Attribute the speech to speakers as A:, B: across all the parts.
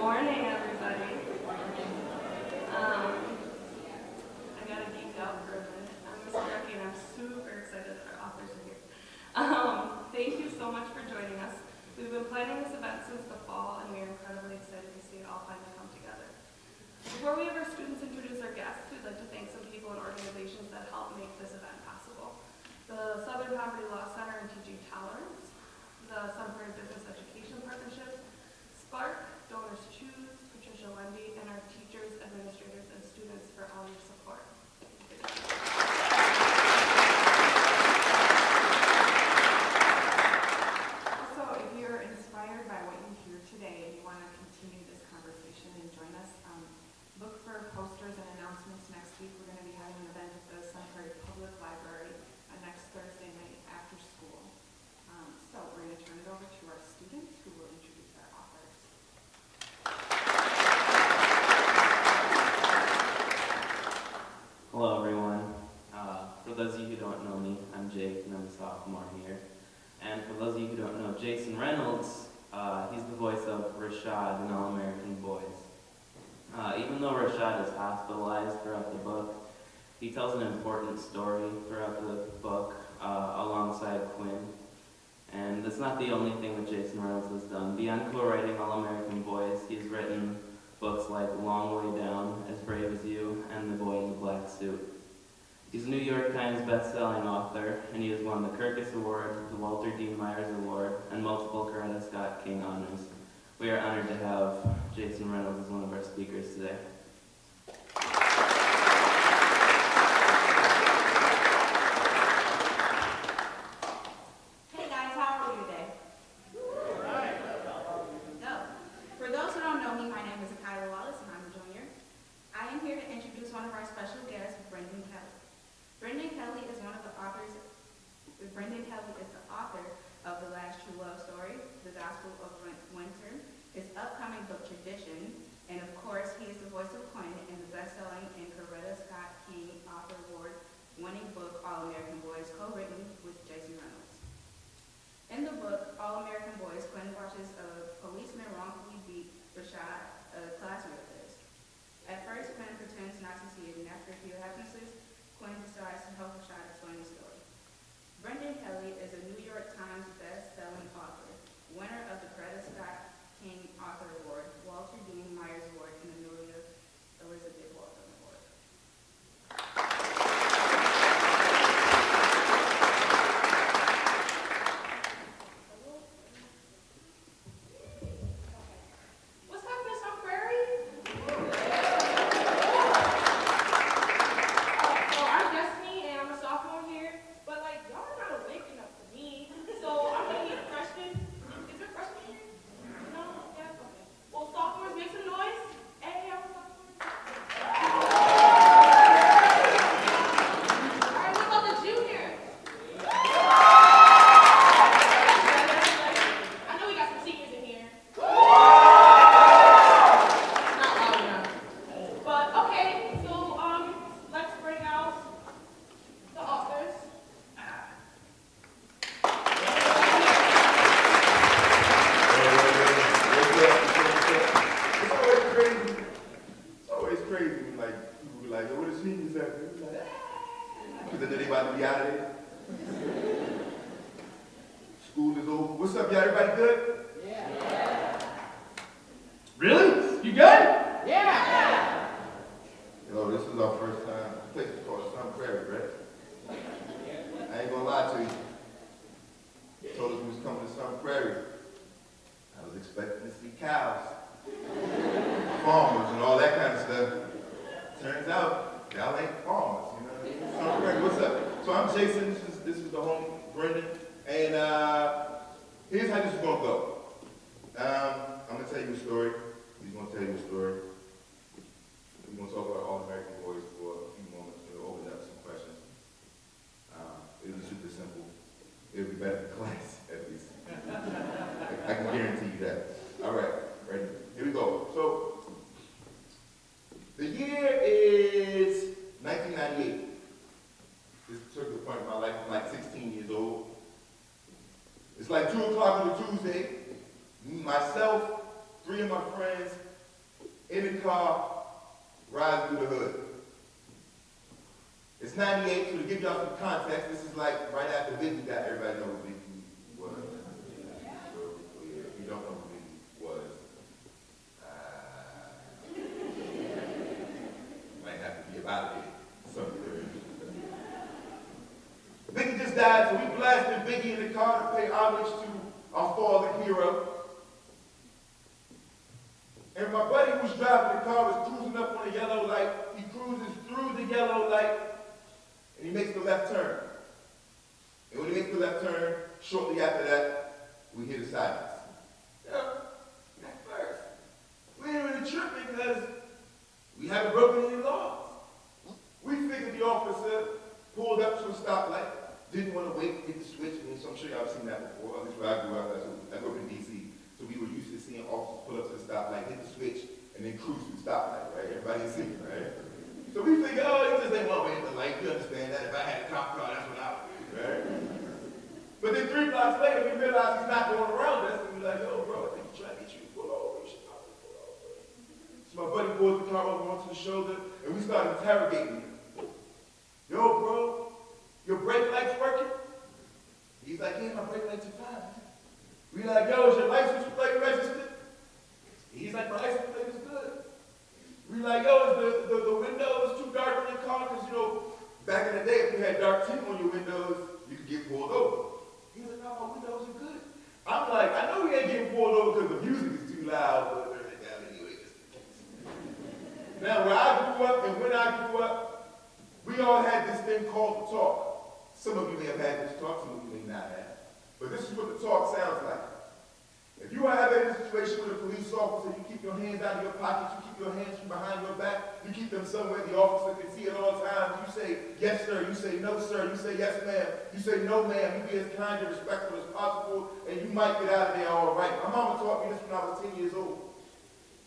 A: morning, everybody. I got to geek out for a minute. I'm Miss Becky, and I'm super excited that our authors are here. Thank you so much for joining us. We've been planning this event since the fall, and we are incredibly excited to see it all finally come together. Before we have our students introduce our guests, we'd like to thank some people and organizations that helped make this event possible. The Southern Poverty Law Center and Teaching Tolerance, the Sunbury Business Education Partnership, Spark, Donors Choose, Patricia Wendy, and our teachers, administrators, and students for all your support.
B: Also, if you're inspired by what you hear today and you want to continue this conversation and join us, look for posters and announcements next week. We're going to be having an event at the Sunbury Public Library next Thursday night after school. So we're going to turn it over to our students who will introduce our authors.
C: Hello everyone. For those of you who don't know me, I'm Jake and I'm a sophomore here. And for those of you who don't know Jason Reynolds, he's the voice of Rashad in All American Boys. Even though Rashad is hospitalized throughout the book, he tells an important story throughout the book alongside Quinn. And that's not the only thing that Jason Reynolds has done. Beyond co-writing All American Boys, he's written books like Long Way Down, As Brave as You, and The Boy in the Black Suit. He's a New York Times best-selling author, and he has won the Kirkus Award, the Walter Dean Myers Award, and multiple Coretta Scott King honors. We are honored to have Jason Reynolds as one of our speakers today.
D: Hey guys, how are you today? No. For those who don't know me, my name is Kyla Wallace and I'm a junior. I am here to introduce one of our special guests, Brendan Kelly. Brendan Kelly is the author of The Last True Love Story, The Gospel of Winter, his upcoming book Tradition, and of course he is the voice of Quinn in the best-selling and Coretta Scott King Author Award-winning book All American Boys, co-written with Jason Reynolds. In the book All American Boys, Quinn watches a policeman wrongfully beat Rashad, a classmate of his. At first, Quinn pretends not to see it, and after a few happenings, Quinn decides to help Rashad explain the story. Brendan Kelly is a New York Times best-selling author, winner of the Coretta Scott King Author Award, Walter Dean Myers Award, and the Amelia Elizabeth Walton Award.
A: What's happening, Sun Prairie? So I'm Destiny, and I'm a sophomore here. But y'all are not awake enough for me. So I'm gonna need a freshman. Is there a freshman here? No? Yeah? Okay. Well, sophomores, make some noise. Hey, I'm a sophomore. Alright, what about the juniors? I know we got some seniors in here. Not loud enough. But okay, so let's bring out the authors.
E: It's always crazy when people be like, yo, what is seniors at? They be like, because they know they about to be out of there. School is over. What's up, y'all? Everybody good? Yeah. Really? You good? Yeah. Yo, this is our first time. The place is called Sun Prairie, right? I ain't gonna lie to you. They told us we was coming to Sun Prairie. I was expecting to see cows, farmers, and all that kind of stuff. Turns out, y'all ain't farmers, you know what I mean? Sun Prairie, what's up? So I'm Jason, this is the homie, Brendan, and here's how this is gonna go. I'm gonna tell you a story. He's gonna tell you a story. We're gonna talk about All American Boys for a few moments. We'll open up some questions. It'll be super simple. It'll be better than class, at least. I can guarantee you that. All right, ready? Here we go. So, the year is 1998. This took the point in my life. I'm like 16 years old. It's like 2 o'clock on a Tuesday. Myself, 3 of my friends, in the car, riding through the hood. It's 98, so to give y'all some context, this is like right after Biggie died. Everybody know who Biggie was. So, if you don't know who Biggie was, might have to be about it. Biggie just died, so we blasted Biggie in the car to pay homage to our fallen hero. And my buddy who was driving the car was cruising up on a yellow light. He cruises through the yellow light, and he makes the left turn. And when he makes the left turn, shortly after that, we hear the sirens. At first, we ain't really tripping because we haven't broken any laws. We figured the officer pulled up to a stoplight, didn't want to wait, hit the switch. I mean, so I'm sure y'all have seen that before. At least where I grew up, I grew up in D.C. So we were used to seeing officers pull up to the stoplight, hit the switch, and then cruise through the stoplight, right? Everybody seen it, right? So we figured, oh, he just ain't want me at the light. You understand that? If I had a cop car, that's what I would do, right? But then 3 blocks later, we realized he's not going around us, and we're like, yo, bro, I think he's trying to get you to pull over. You should probably pull over. So my buddy pulls the car over onto the shoulder, and we started interrogating him. Yo, bro, your brake light's working? He's like, yeah, my brake lights are fine. We like, yo, is your license plate registered? He's like, my license plate is good. We like, yo, is the windows too dark on your car? Because, you know, back in the day, if you had dark tint on your windows, you could get pulled over. He's like, no, my windows are good. I'm like, I know we ain't getting pulled over because the music is too loud, but anyway, just in case. Now, where I grew up and when I grew up, we all had this thing called the talk. Some of you may have had this talk, some of you may not have. But this is what the talk sounds like. If you are having a situation with a police officer, you keep your hands out of your pockets, you keep your hands from behind your back, you keep them somewhere the officer can see at all times. You say, yes, sir. You say, no, sir. You say, yes, ma'am. You say, no, ma'am. You be as kind and respectful as possible, and you might get out of there all right. My mama taught me this when I was 10 years old.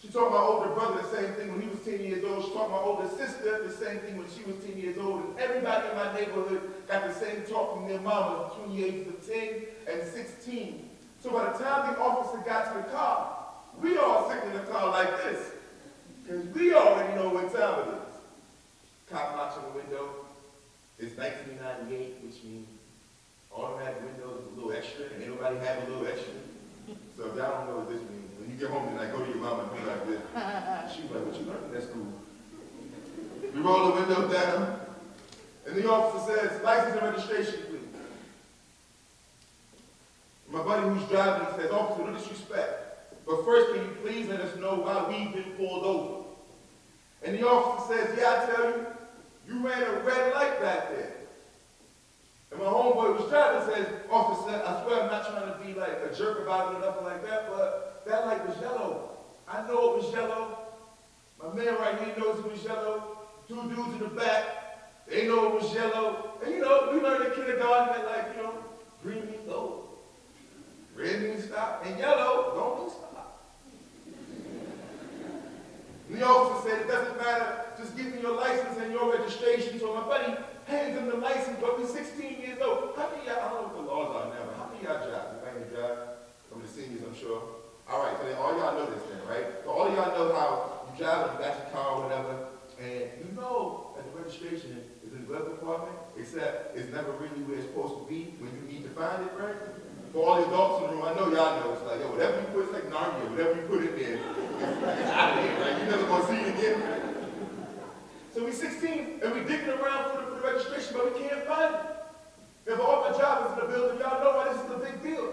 E: She taught my older brother the same thing when he was 10 years old. She taught my older sister the same thing when she was 10 years old. And everybody in my neighborhood got the same talk from their mamas between the ages of 10 and 16. So by the time the officer got to the car, we all sitting in the car like this. Because we already know what time it is. Cop knocks on the window. It's 1998, which means automatic windows is a little extra, and everybody have a little extra. So if y'all don't know what this means, when you get home tonight, go to your mama and be like this. She's like, what you learned in that school? We roll the window down, and the officer says, license and registration, please. My buddy who's driving, he says, officer, no disrespect, but first can you please let us know why we've been pulled over? And the officer says, yeah, I tell you, you ran a red light back there. And my homeboy who's driving says, officer, I swear I'm not trying to be like a jerk about it or nothing like that, but that light was yellow. I know it was yellow. My man right here knows it was yellow. 2 dudes in the back, they know it was yellow. And you know, we learned in kindergarten that like, you know, green means go. Red means stop, and yellow don't mean stop. And the officer said, it doesn't matter, just give me your license and your registration. So my buddy hands him the license, but he's 16 years old. How many of y'all, I don't know what the laws are now, but how many of y'all drive? Anybody drive? Some of the seniors, I'm sure. All right, so then all y'all know this then, right? So all y'all know how you drive, you got your car or whatever, and you know that the registration is in the glove compartment, except it's never really where it's supposed to be when you need to find it, right? For all the adults in the room, I know y'all know, it's like, yo, whatever you put, it's like Narnia, whatever you put in there, it's out of here, right? You're never gonna see it again, right? So we're 16, and we're digging around for the registration, but we can't find it. If all my job is in the building, y'all know why this is a big deal.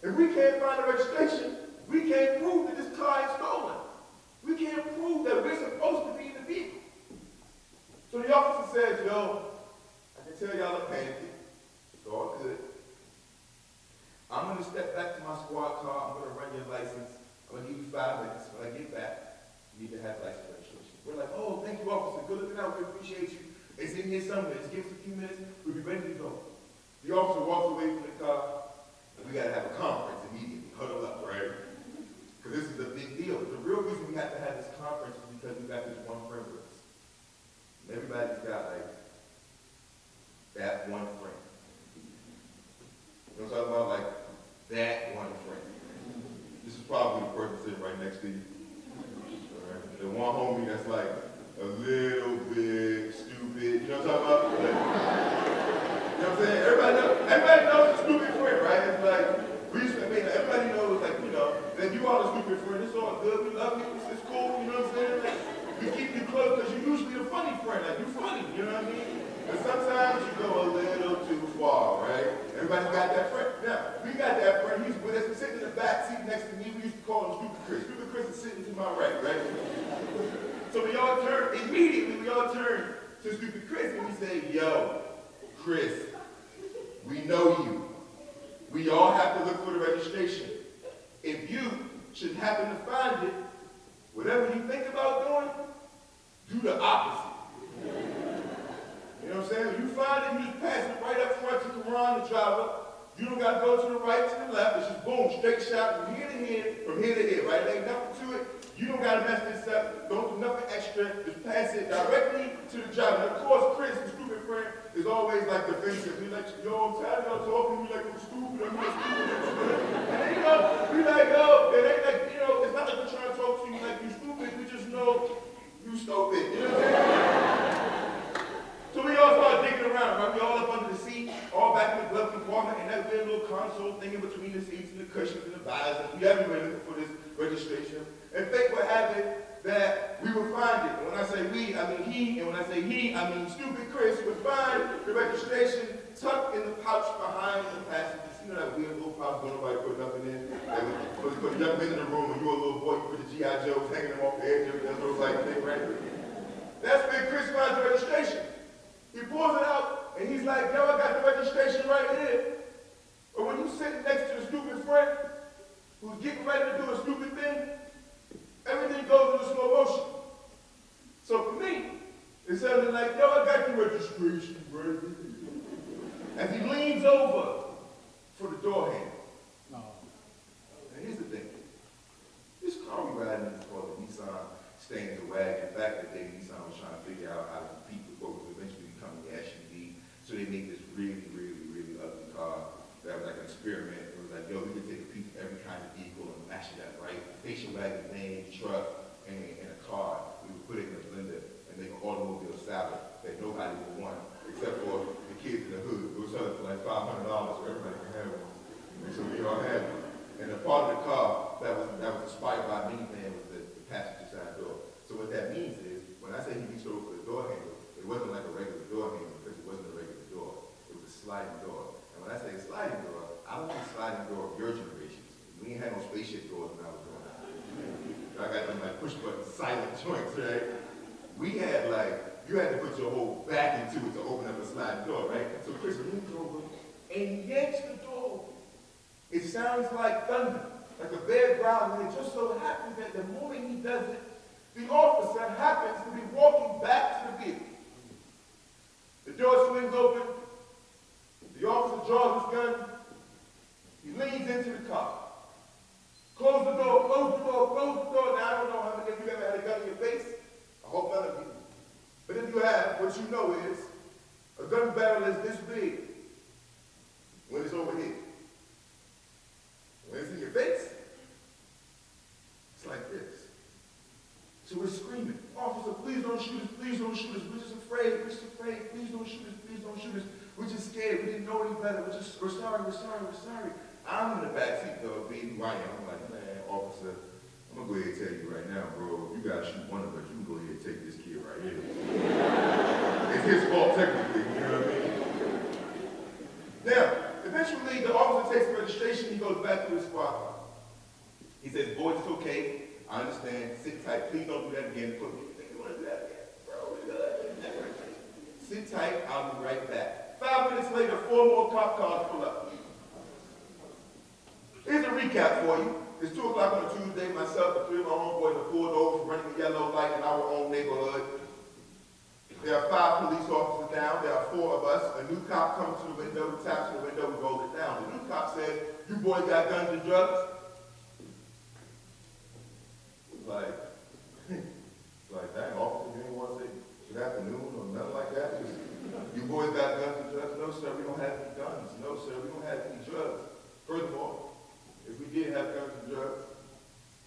E: If we can't find the registration, we can't prove that this car is stolen. We can't prove that we're supposed to be in the vehicle. So the officer says, yo, I can tell y'all are panicking. It's all good. I'm going to step back to my squad car. I'm going to run your license. I'm going to give you 5 minutes. When I get back, you need to have license registration. We're like, oh, thank you, officer. Good looking out. We appreciate you. It's in here somewhere. Just give us a few minutes. We'll be ready to go. The officer walks away from the car, and we got to have a conference immediately. Huddle up, right? Because this is a big deal. The real reason we have to have this conference is because we got this one friend with us. And everybody's got, like, that one friend. You know what I'm talking about? Like, that one friend. This is probably the person sitting right next to you. All right? the one homie that's like a little bit stupid, you know what I'm talking about? Like, you know what I'm saying? Everybody knows a stupid friend, right? It's like, everybody knows, like, you know, that you are the stupid friend, it's all good, we love you, it's cool, you know what I'm saying? Like, we keep you close because you're usually a funny friend, like, you're funny, you know what I mean? But sometimes you go a little too far, right? Everybody's got that friend. Now, we got that friend, he's with us, he's sitting in the back seat next to me, we used to call him Stupid Chris. Stupid Chris is sitting to my right? So we all turn to Stupid Chris and we say, yo, Chris, we know you. We all have to look for the registration. If you should happen to find it, whatever you think about doing, do the opposite. You know what I'm saying? When you find it, you just pass it right up front to Karan, the driver. You don't got to go to the right, to the left. It's just boom, straight shot from here to here, right? There ain't nothing to it. You don't got to mess this up. Don't do nothing extra. Just pass it directly to the driver. And of course, Chris, the stupid friend, is always like defensive. He's like, yo, I'm tired of y'all talking to me like I'm stupid. And then, you know, we like, yo, it ain't like, you know, it's not like we're trying to talk to you like you stupid. We just know you stupid. You know what I'm saying? So we all start digging around, right? We all up under the seat, all back in the glove compartment, and that weird little console thing in between the seats and the cushions and the visors. We everywhere looking for this registration. And fate would have it that we would find it. And when I say we, I mean he. And when I say he, I mean Stupid Chris would find the registration tucked in the pouch behind the passenger. You know that weird little pouch where nobody put nothing in? For the young men in the room, when you were a little boy, you put the G.I. Joes hanging them off the edge of that little like thing, right? That's where Chris finds the registration. He pulls it out, and he's like, yo, I got the registration right here. But when you sit next to the stupid friend who's getting ready to do a stupid thing, everything goes into slow motion. So for me, it sounded like, yo, I got the registration right here. As he leans over for the door handle. No. And here's the thing. This car we riding in is called the Nissan Stanza Wagon. Back in the day, Nissan was trying to figure out how to compete with what was eventually becoming the SUV. So they made this really, really, really ugly car that was like an experiment. It was like, yo, we could take a piece of every kind of vehicle and mash it up, right? Station wagon, van, truck, and a car. We would put it in a blender and make an automobile salad that nobody would want, except for the kids in the hood. It was selling for like $500 so everybody can have one. And so we all had one. And the part of the car that was inspired by a minivan was the passenger side door. So what that means is, when I say he reached over for the door handle, it wasn't like a regular door handle because it wasn't a regular door. It was a sliding door. And when I say sliding door, I don't mean sliding door of your generations. We ain't had no spaceship doors when I was growing up. I got them like push button silent joints, right? We had like, you had to put your whole back into it to open up a sliding door, right? So Chris leans over and yanks the door. It sounds like thunder, like a bear growling, and it just so happens that the moment he does it, the officer happens to be walking back to the vehicle. The door swings open, the officer draws his gun, he leans into the car. Close the door, close the door, close the door. Now, I don't know how many of you ever had a gun in your face. I hope none of you. But if you have, what you know is, a gun barrel is this big when it's over here. When it's in your face, it's like this. So we're screaming, officer, please don't shoot us, please don't shoot us. We're just afraid, please don't shoot us, please don't shoot us. We're just scared, we didn't know any better. We're sorry. I'm in the backseat though, being who I am. I'm like, man, officer, I'm gonna go ahead and tell you right now, bro, you gotta shoot one of us, you can go ahead and take this kid right here. It's his fault technically, you know what I mean? Now, eventually the officer takes the registration, he goes back to his squad car. He says, boys, it's okay, I understand, sit tight, please don't do that again. Put me, you think you wanna do that again? Bro, we good. Sit tight, I'll be right back. 5 minutes later, 4 more cop cars pull up. Here's a recap for you. It's 2 o'clock on a Tuesday. Myself and 3 of my homeboys are pulled over for running a yellow light in our own neighborhood. There are 5 police officers down. There are 4 of us. A new cop comes to the window, he taps on the window, we roll it down. The new cop said, you boys got guns and drugs? Like that officer didn't want to say good afternoon or nothing like that. Just, you boys got guns and drugs? No, sir, we don't have any guns. No, sir, we don't have any drugs. Furthermore, if we did have guns and drugs,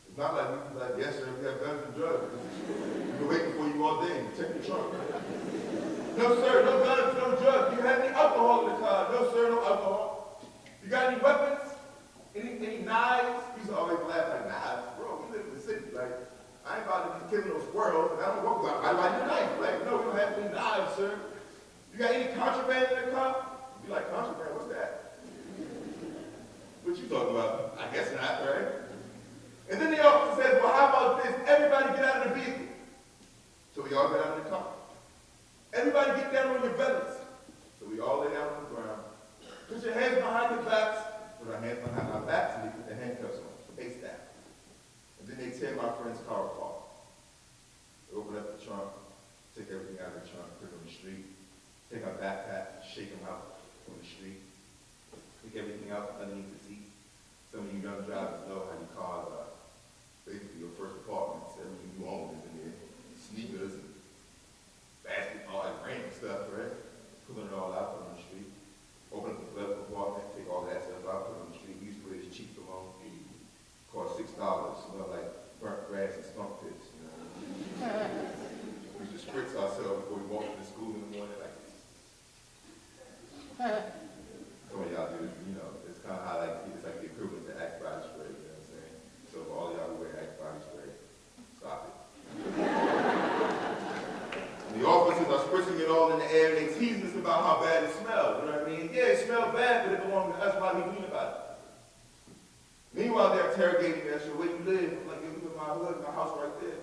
E: it's not like we can be like, yes, sir, we have guns and drugs. sir, no guns, no drugs. Do you have any alcohol in the car? No, sir, no alcohol. You got any weapons? Any knives? He used to always laugh like, knives? Bro, we live in the city. Like, I ain't about to be killing no squirrels. And I don't walk about, I need a knife. Like, no, we don't have any knives, sir. You got any contraband in the car? You like contraband? What's that? What you talking about? I guess not, right? And then the officer says, well, how about this? Everybody get out of the vehicle. So we all got out of the car. Everybody get down on your bellies. So we all lay down on the ground. Put your hands behind your backs. Put our hands behind our backs and they put the handcuffs on. Face down. And then they tear my friend's car apart. They open up the trunk, take everything out of the trunk, put it on the street. Take our backpack, shake them out on the street. Pick everything out underneath the seat. Some of you young drivers know how your cars are. Basically your first apartment, everything you own is in there. Sneakers and basketball and random stuff, right? Pulling it all out, put it on the street. Open up the glove compartment, take all that stuff out, put it on the street. We used to wear this cheap cologne. Cost $6. Smelled like burnt grass and skunk pits, you know. We used to spritz ourselves before we walked into school in the morning like this. Some of y'all do, you know, it's kind of how it's like the equivalent to Axe body spray, you know what I'm saying? So for all y'all who wear Axe body spray, stop it. And the officers are spritzing it all in the air and they teasing us about how bad it smells, you know what I mean? Yeah, it smelled bad, but it belonged to us. Why we mean about it? Meanwhile, they're interrogating me. I said, where you live? I'm like, you live in my hood, my house right there.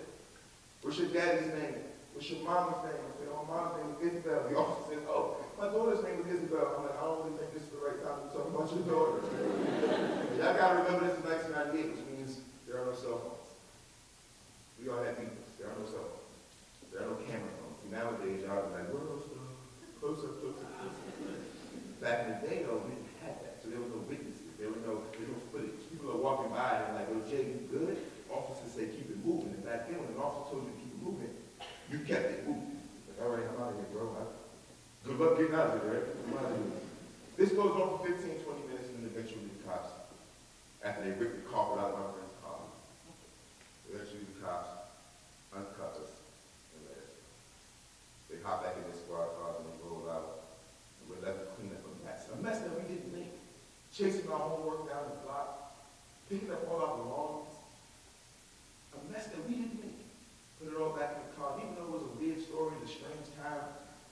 E: What's your daddy's name? What's your mama's name? I said, oh, mom's name is Isabel. The officer says, oh, my daughter's name is Isabel. I'm like, I don't really think this is the right time to talk about your daughter. Y'all gotta remember this is 1998, which means there are no cell phones. We all have beepers. There are no cell phones. There are no camera phones. See, nowadays, y'all are like, where are those close up, close up, close up. Back in the day, though, we didn't have that. So there was no witnesses. There was no footage. People are walking by and like, oh, Jay, you good? Officers say, keep it moving. And back then, when an officer told you to keep it moving, you kept it moving. Like, all right, I'm out of here, bro. Good luck getting out of here, right? I'm out of here. This goes on for 15, 20 minutes, and then eventually the cops, after they rip the carpet out of my friend's car, eventually the cops uncuff us and let us go. They hop back in their squad cars and they roll out, and we're left to clean up a mess. A mess that we didn't make. Chasing our homework down the block, picking up all our belongings. A mess that we didn't make. Put it all back in the car. Even though it was a weird story, a strange time,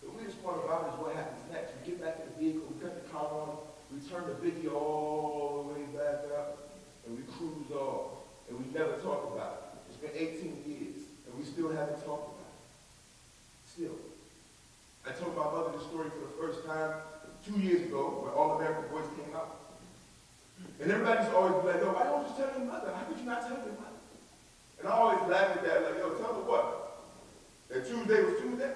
E: the weirdest part about it is what happens next. We get back in the vehicle, we cut the car on, we turn the video all the way back up, and we cruise off. And we never talk about it. It's been 18 years, and we still haven't talked about it. Still. I told my mother this story for the first time 2 years ago when All American Boys came out. And everybody's always like, yo, why don't you tell your mother? How could you not tell your mother? And I always laugh at that, like, yo, tell her what? That Tuesday was Tuesday?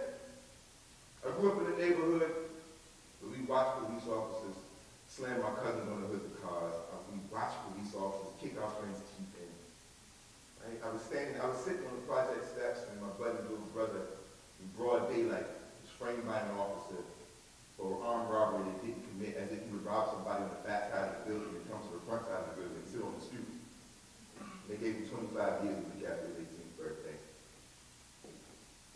E: I grew up in a neighborhood where we watched police officers slam our cousins on the hoods of cars. We watched police officers kick our friends' teeth in. Right? I was sitting on the project steps, and my buddy's little brother, in broad daylight, was framed by an officer for armed robbery that he didn't commit, as if he would rob somebody on the back side of the building and come to the front side of the building and sit on the stoop. They gave him 25 years a week after his 18th birthday.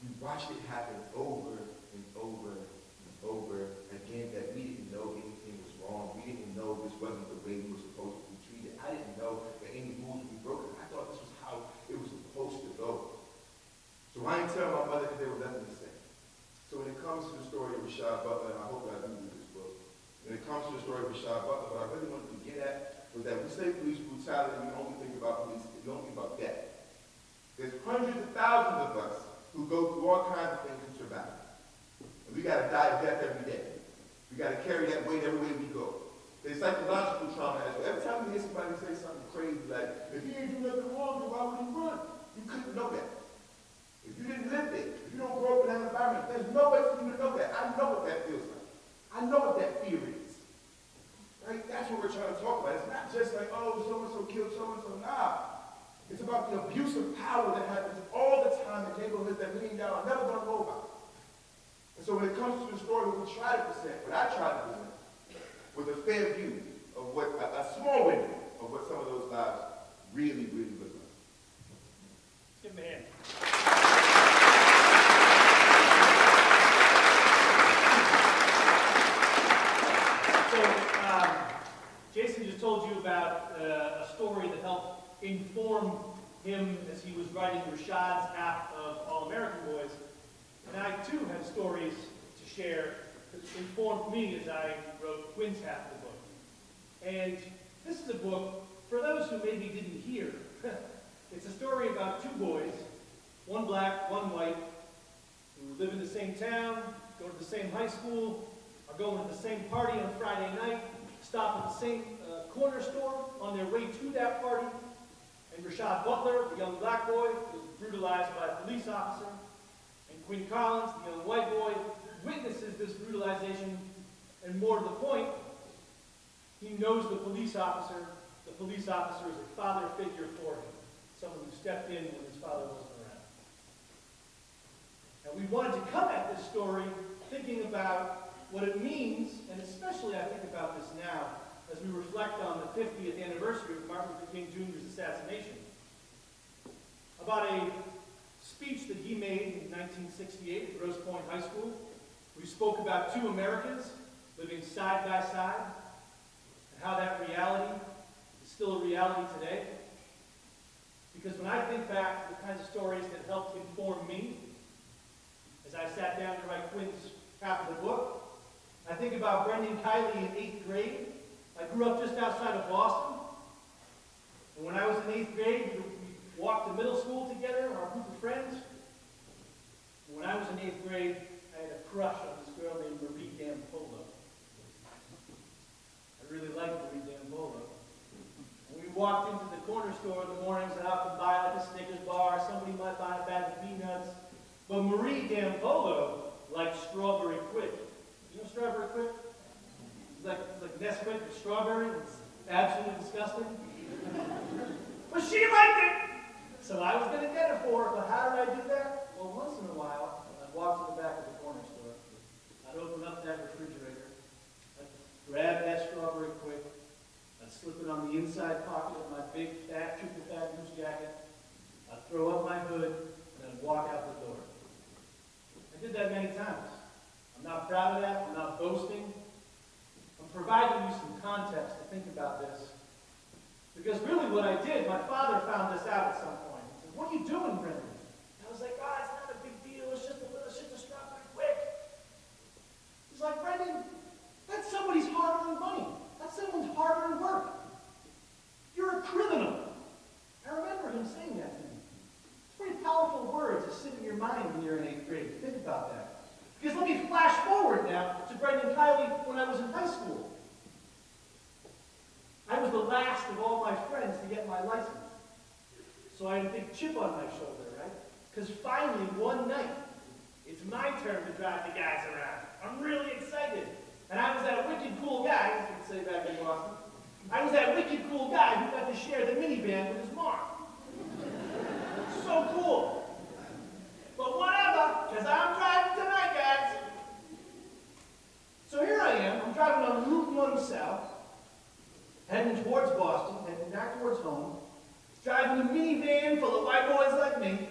E: We watched it happen over and over and over again, that we didn't know anything was wrong. We didn't know this wasn't the way we were supposed to be treated. I didn't know that any rules would be broken. I thought this was how it was supposed to go. So I didn't tell my mother that there was nothing to say. So when it comes to the story of Rashad Butler, and I hope I do read this book, when it comes to the story of Rashad Butler, what I really wanted to get at was that we say police brutality, we only think about police, we don't think about death. There's hundreds of thousands of us who go through all kinds of things and survive. And we gotta die of death every day. We gotta carry that weight everywhere we go. There's psychological trauma as well. Every time you hear somebody say something crazy like, if you ain't do nothing wrong, then why would you run? You couldn't know that. If you didn't live there, if you don't grow up in that environment, there's no way for you to know that. I know what that feels like. I know what that fear is. Right? That's what we're trying to talk about. It's not just like, oh, so-and-so killed so-and-so. Nah. It's about the abuse of power that happens all the time in neighborhoods that me and y'all are never going to know about. And so when it comes to the story, what we try to present, what I try to present, with a fair view of what, a small window of what some of those lives really, really look like. Give me a hand.
F: told you about a story that helped inform him as he was writing Rashad's half of All-American Boys. And I, too, have stories to share that informed me as I wrote Quinn's half of the book. And this is a book, for those who maybe didn't hear, it's a story about two boys, one black, one white, who live in the same town, go to the same high school, are going to the same party on Friday night, stop at the same corner store on their way to that party, and Rashad Butler, the young black boy, is brutalized by a police officer, and Quinn Collins, the young white boy, witnesses this brutalization, and more to the point, he knows the police officer. The police officer is a father figure for him, someone who stepped in when his father wasn't around. And we wanted to come at this story thinking about what it means, and especially I think about this now, as we reflect on the 50th anniversary of Martin Luther King Jr.'s assassination, about a speech that he made in 1968 at Grosse Pointe High School. We spoke about two Americas living side by side, and how that reality is still a reality today. Because when I think back to the kinds of stories that helped inform me, as I sat down to write Quinn's half of the book, I think about Brendan Kiley in 8th grade. I grew up just outside of Boston. And when I was in 8th grade, we walked to middle school together, our group of friends. And when I was in 8th grade, I had a crush on this girl named Marie Dampolo. I really liked Marie Dampolo. And we walked into the corner store in the mornings and often buy like a Snickers bar, somebody might buy a bag of peanuts. But Marie Dampolo liked strawberry quick. You know strawberry quick? It's like Nesquik with strawberry. It's absolutely disgusting. But she liked it! So I was going to get it for her, but how did I do that? Well, once in a while, I'd walk to the back of the corner store. I'd open up that refrigerator. I'd grab that strawberry quick. I'd slip it on the inside pocket of my big, fat, triple fat goose jacket. I'd throw up my hood, and I'd walk out the door. I did that many times. I'm not proud of that. I'm not boasting. I'm providing you some context to think about this. Because really what I did, my father found this out at some point. He said, "What are you doing, Brendan?" I was like, "Oh, it's not a big deal. It's just a strawberry quick." He's like, "Brendan, that's somebody's hard-earned money. That's someone's hard-earned work. You're a criminal." I remember him saying that to me. It's pretty powerful words that sit in your mind when you're in 8th grade. Think about that. Because let me flash forward now to Brendan Kiley when I was in high school. I was the last of all my friends to get my license. So I had a big chip on my shoulder, right? Because finally, one night, it's my turn to drive the guys around. I'm really excited. And I was that wicked cool guy, as you could say back in Boston. I was that wicked cool guy who got to share the minivan with his mom. So cool. But whatever, because I'm driving tonight, guys. So here I am. I'm driving on Route 1 South, heading towards Boston, heading back towards home, driving a minivan full of white boys like me,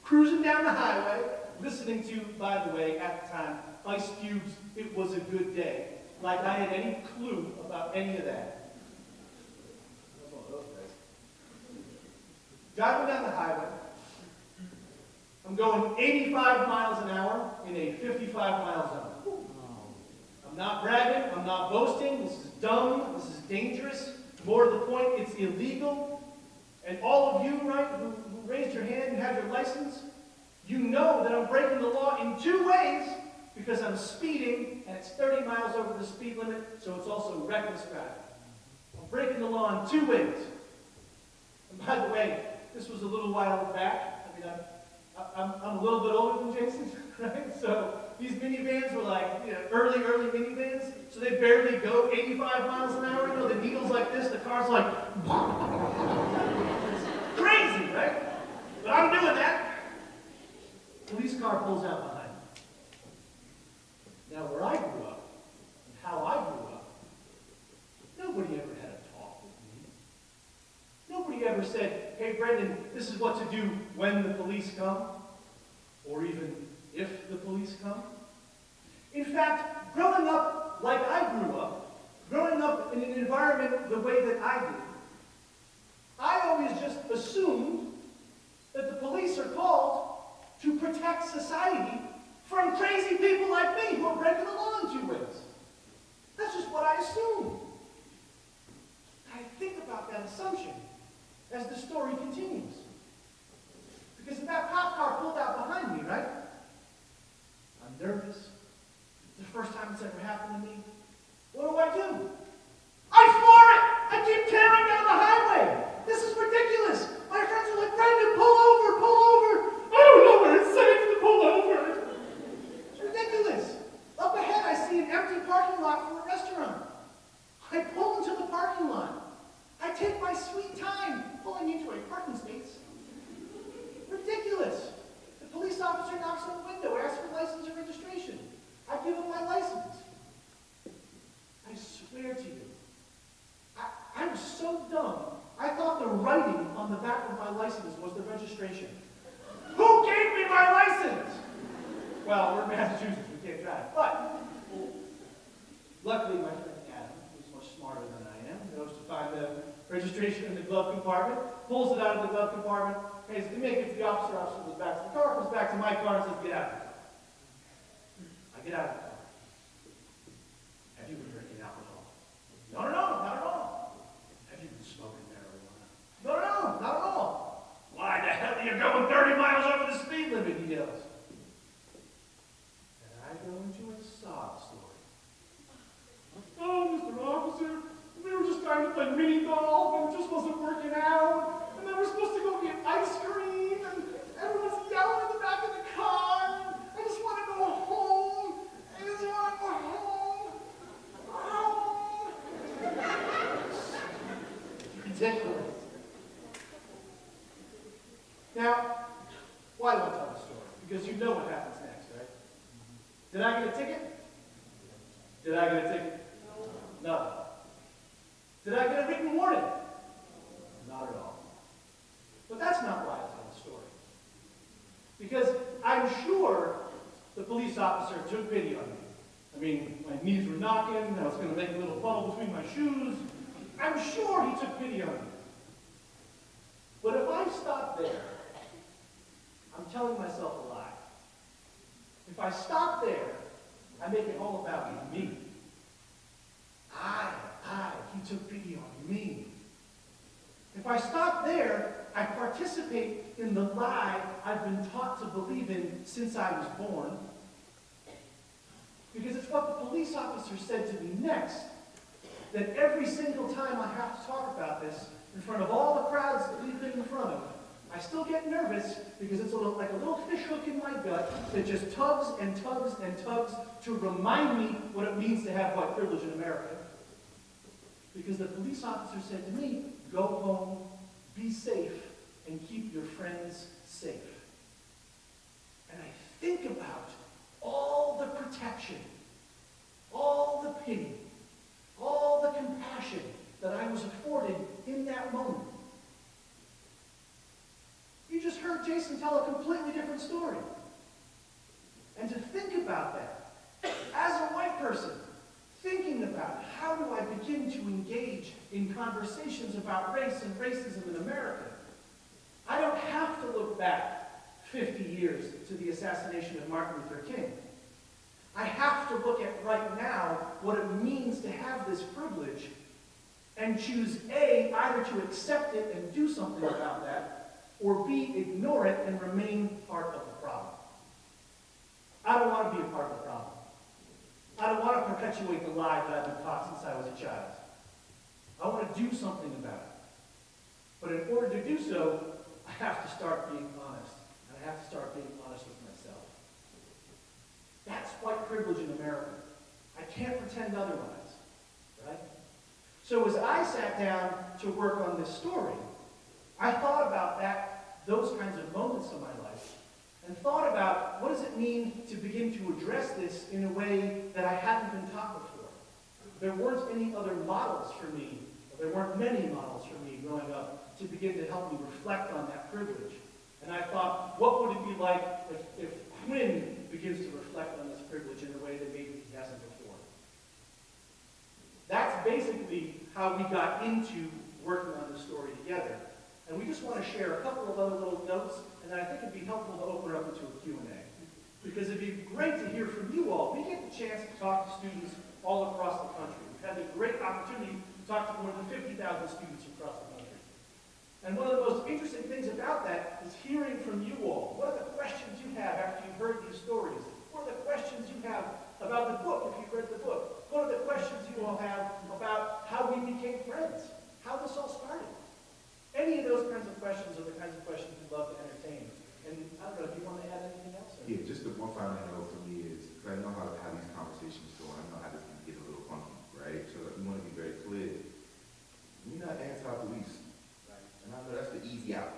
F: cruising down the highway, listening to, by the way, at the time, Ice Cube's "It Was a Good Day," like I had any clue about any of that. Driving down the highway, I'm going 85 miles an hour in a 55-mile zone. I'm not bragging, I'm not boasting, this is dumb, this is dangerous. More to the point, it's illegal. And all of you, right, who raised your hand and have your license, you know that I'm breaking the law in two ways, because I'm speeding, and it's 30 miles over the speed limit, so it's also reckless driving. I'm breaking the law in two ways. And by the way, this was a little while back. I mean, I'm a little bit older than Jason, right? So these minivans were like, you know, early minivans, so they barely go 85 miles an hour. You know, the needle's like this, the car's like, it's crazy, right? But I'm doing that. Police car pulls out behind me. Now, where I grew up, and how I grew up, nobody ever had a talk with me. Nobody ever said, "Hey, Brendan, this is what to do when the police come," or even if the police come. In fact, growing up like I grew up, growing up in an environment the way that I did, I always just assumed that the police are called to protect society from crazy people like me who are breaking the law in 2 ways. That's just what I assumed. I think about that assumption as the story continues. Because if that cop car pulled out behind me, right? I'm nervous. It's the first time it's ever happened to me. What do? I floor it! I keep tearing down the highway! This is ridiculous! My friends are like, Brendan, pull over, pull over! I don't know where it's safe to pull over! It's ridiculous! Up ahead, I see an empty parking lot for a restaurant. I pull into the parking lot. I take my sweet time pulling into a parking space. Ridiculous! The police officer knocks on the window, asks for license and registration. I give him my license. I swear to you, I was so dumb, I thought the writing on the back of my license was the registration. Who gave me my license? Well, we're in Massachusetts, we can't drive. But, luckily my friend Adam, who's much smarter than I am, knows to find the registration in the glove compartment, pulls it out of the glove compartment, pays to make it to the officer goes back to the car, comes back to my car and says, get out of the car. I get out of the car. Have you been drinking alcohol? No, not at all. Have you been smoking marijuana? No, not at all. Why the hell are you going 30 miles over the speed limit, he yells. And I go into a sob story. Oh, Mr. Officer, we were just trying to play mini golf and it just wasn't working out. And then we're supposed to go get ice cream and everyone's yelling in the back of the car. I just want to go home. I just want to go home. Ridiculous. Now, why do I tell this story? Because you know what happens next, right? Did I get a ticket? Did I get a ticket? No. Did I get a written warning? Not at all. But that's not why I tell the story. Because I'm sure the police officer took pity on me. I mean, my knees were knocking, I was going to make a little puddle between my shoes. I'm sure he took pity on me. But if I stop there, I'm telling myself a lie. If I stop there, I make it all about me. He took pity on me. If I stop there, I participate in the lie I've been taught to believe in since I was born. Because it's what the police officer said to me next, that every single time I have to talk about this in front of all the crowds that we've been in front of, I still get nervous because it's like a little fish hook in my gut that just tugs and tugs and tugs to remind me what it means to have white privilege in America. Because the police officer said to me, go home, be safe, and keep your friends safe. And I think about all the protection, all the pity, all the compassion that I was afforded in that moment. You just heard Jason tell a completely different story. And to think about that, as a white person, thinking about how do I begin to engage in conversations about race and racism in America, I don't have to look back 50 years to the assassination of Martin Luther King. I have to look at right now what it means to have this privilege and choose A, either to accept it and do something about that, or B, ignore it and remain part of the problem. I don't want to be a part of the problem. I don't want to perpetuate the lie that I've been taught since I was a child. I want to do something about it. But in order to do so, I have to start being honest. And I have to start being honest with myself. That's white privilege in America. I can't pretend otherwise, right? So as I sat down to work on this story, I thought about those kinds of moments in my life, and thought about what does it mean to begin to address this in a way that I hadn't been taught before. There weren't any other models for me, or there weren't many models for me growing up to begin to help me reflect on that privilege. And I thought, what would it be like if Quinn begins to reflect on this privilege in a way that maybe he hasn't before? That's that's basically how we got into working on this story together. And we just want to share a couple of other little notes, and then I think it'd be helpful to open it up into a Q&A. Because it'd be great to hear from you all. We get the chance to talk to students all across the country. We've had the great opportunity to talk to more than 50,000 students across the country. And one of the most interesting things about that is hearing from you all. What are the questions you have after you've heard these stories? What are the questions you have about the book, if you've read the book? What are the questions you all have about how we became friends? How this all started? Any of those kinds of questions are the kinds of questions we'd love to entertain. And I don't know if you want to add anything else? Or?
E: Yeah, just the one final note for me is, because I know how these conversations go, and I know how this can get a little funky, right? So we want to be very clear. We're not anti-police.
F: Right.
E: And I know that's the easy out.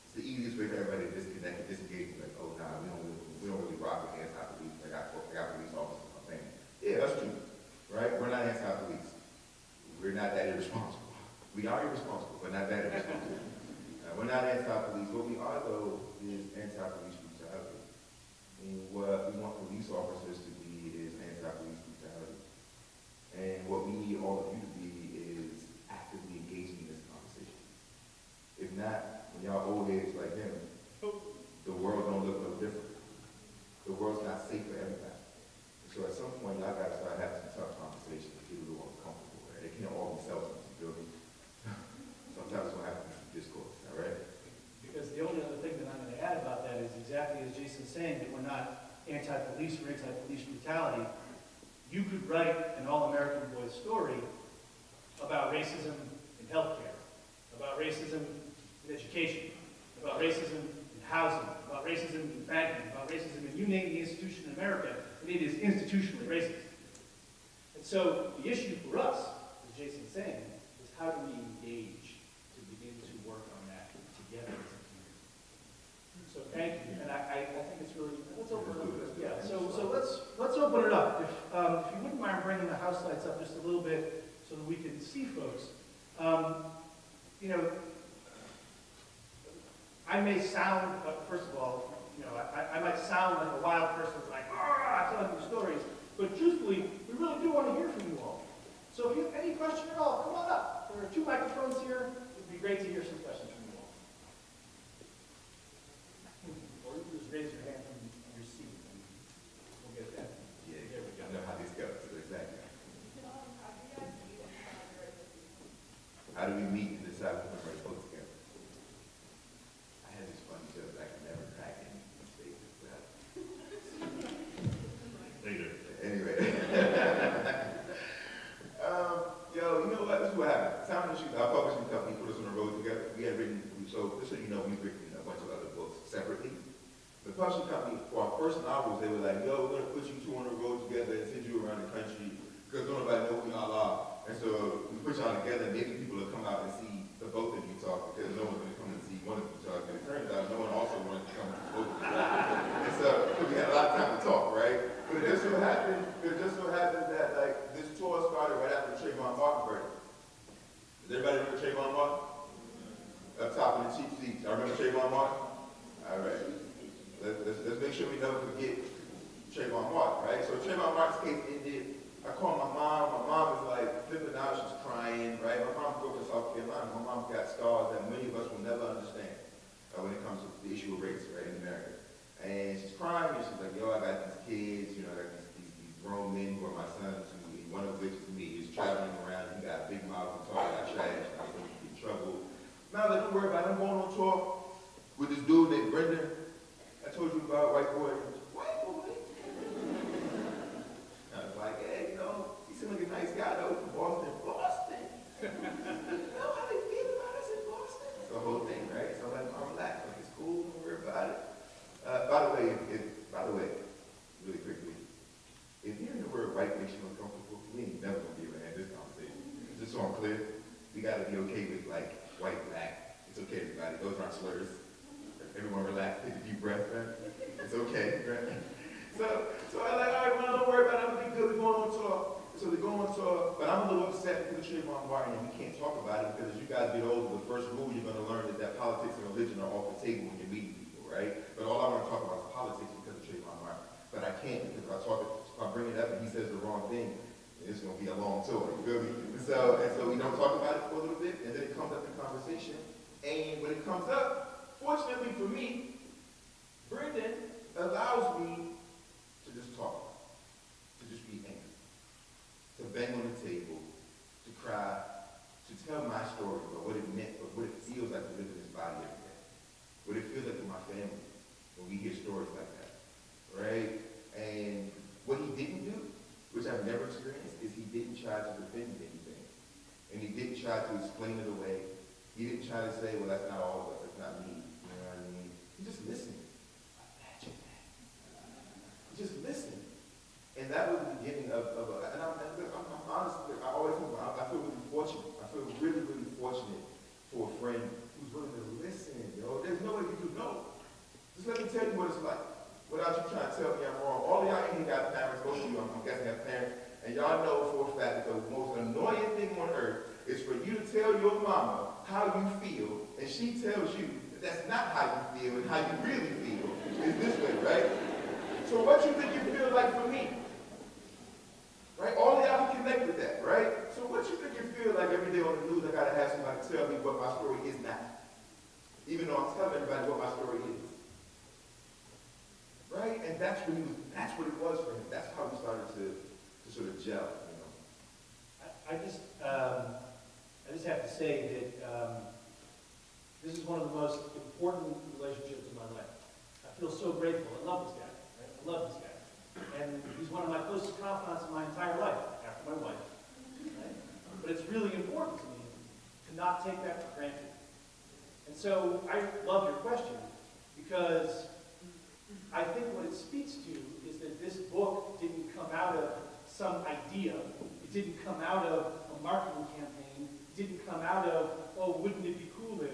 E: It's the easiest way for everybody to disconnect and disengage. Like, oh, nah, we don't really rock with anti-police. I got police officers in my family. Yeah, that's true, right? We're not anti-police. We're not that irresponsible. We are irresponsible, but not that irresponsible. We're not anti-police. What we are, though, is anti-police brutality. And what we want police officers to be is anti-police brutality. And what we need all of you to be is actively engaging in this conversation. If not, when y'all old heads like him, the world don't look no different. The world's not safe for everybody. So at some point, y'all got to start having some tough conversations to get a little uncomfortable. Right? They can't all be self-defeating building. Sometimes it's going to have to be some discourse. All right?
F: Because the only other thing that I'm going to add about that is exactly as Jason's saying, that we're not anti-police or anti-police brutality. You could write an all-American boy story about racism in healthcare, about racism in education, about racism in housing, about racism in banking, about racism in you name the institution in America, and it is institutionally racist. And so the issue for us, as Jason's saying, is how do we engage to begin to work on that together as a community. So thank you, and I think it's really, let's open it up. Yeah, so let's open it up. If you wouldn't mind bringing the house lights up just a little bit so that we can see folks. You know, I may sound, first of all, you know, I might sound like a wild person, like, telling you stories, but truthfully, we really do want to hear from you all. So if you have any question at all, come on up. There are 2 microphones here. It would be great to hear some questions from you all. Or you can just raise your hand from your seat and we'll get that.
E: Yeah,
F: There we go.
E: I know how this goes. Exactly. How do we meet and decide when we're going to put together? I had this funny joke that I could never crack in spaces. Later. Anyway. Yo, you know what? This is what happened. Sound Industry, our publishing company, put us on the road together. We had written, so just so you know, we've written a bunch of other books separately. The publishing company, for our first novels, they were like, yo, we're going to put you 2 on the road together and send you around the country because nobody knows who y'all are. And so we put y'all together, and maybe people will come out and see the both of you talk because no one's going to come and see one of you talk. And it turns out no one also wanted to come and see both of you. And so we had a lot of time to talk, right? But it just so happened that like this tour started right after the Trayvon Martin verdict. Does everybody remember Trayvon Martin? Up top in the cheap seats. I remember Trayvon Martin? All right. Let's make sure we never forget Trayvon Martin, right? So Trayvon Martin's case ended. I called my mom. My mom was like flipping out. She was crying, right? My mom grew up in South Carolina. My mom got scars that many of us will never understand when it comes to the issue of race, right, in America. And she's crying, and she's like, yo, I got these kids, you know, I got these grown men who are my sons, one of which is me. He's traveling around, he got a big mouth and talking about trash, and I was going to get in trouble. Now, like, don't worry about it. I'm going on tour with this dude named Brendan. I told you about white boy. White boy? I was like, hey, you know, he seemed like a nice guy, though, from Boston. Boston? You know how they feel about us in Boston? It's the whole thing, right? So I'm like, I'm relaxed. Like, it's cool, don't worry about it. By the way, really quickly, if hearing the word white makes you uncomfortable, we ain't never gonna be able to have this conversation. Just so I'm clear, we gotta be okay with like white, black. It's okay, everybody. Those aren't slurs. Everyone relax, take a deep breath, right? It's okay, right? So I'm like, all right, well, don't worry about it. I'm gonna be good. We're going on tour. So we go on tour, but I'm a little upset because of Trayvon Martin, and we can't talk about it because as you guys get older, the first rule you're gonna learn is that politics and religion are off the table when you're meeting people, right? But all I want to talk about is politics because of Trayvon Martin. But I can't because if I bring it up and he says the wrong thing, And it's gonna be a long tour, you feel me? And so we don't talk about it for a little bit, and then it comes up in conversation. And when it comes up, fortunately for me, Brendan allows me to just talk, to just be angry, to bang on the table, to cry, to tell my story about what it meant, or what it feels like to live in this body every day, what it feels like to my family when we hear stories like that, right? And what he didn't do, which I've never experienced, is he didn't try to defend anything. And he didn't try to explain it away. He didn't try to say, well, that's not all of us, that's not me. You know what I mean? He just listened. Imagine that. He just listened. And that was the beginning of and I'm honestly, I always think, I feel really fortunate. I feel really, really fortunate for a friend who's willing to listen, yo. There's no way you could know. Just let me tell you what it's like. Without you trying to tell me I'm wrong. All of y'all in here got parents, most of you, I'm guessing have parents, and y'all know for a fact that the most annoying thing on earth is for you to tell your mama how you feel, and she tells you that that's not how you feel, and how you really feel is this way, right? So what you think you feel like for me? Right? All of y'all can connect with that, right? So what you think you feel like every day on the news, I gotta have somebody tell me what my story is not. Even though I'm telling everybody what my story is. Right? And that's what it was for him. That's how we started to sort of gel, you know.
F: I just have to say that this is one of the most important relationships in my life. I feel so grateful. I love this guy. Right? I love this guy. And he's one of my closest confidants in my entire life, after my wife. Right? But it's really important to me to not take that for granted. And so I love your question, because I think what it speaks to is that this book didn't come out of some idea. It didn't come out of a marketing campaign. It didn't come out of, oh, wouldn't it be cool if?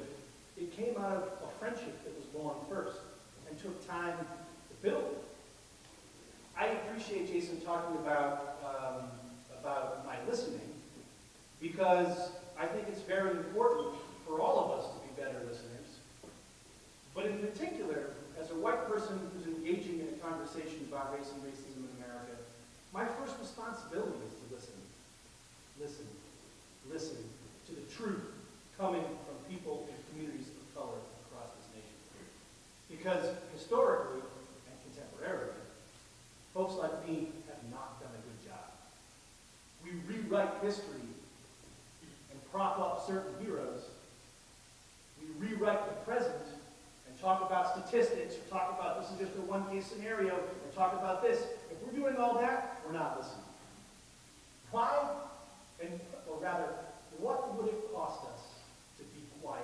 F: It came out of a friendship that was born first and took time to build. I appreciate Jason talking about my listening, because I think it's very important for all of us to be better listeners. But in particular, as a white person who's engaging in a conversation about race and racism in America, my first responsibility is to listen. Listen. Listen to the truth coming from people in communities of color across this nation. Because historically and contemporarily, folks like me have not done a good job. We rewrite history and prop up certain heroes. We rewrite the present and talk about statistics, or talk about this is just a one-case scenario, or talk about this. If we're doing all that, we're not listening. Why? Or rather, what would it cost us to be quiet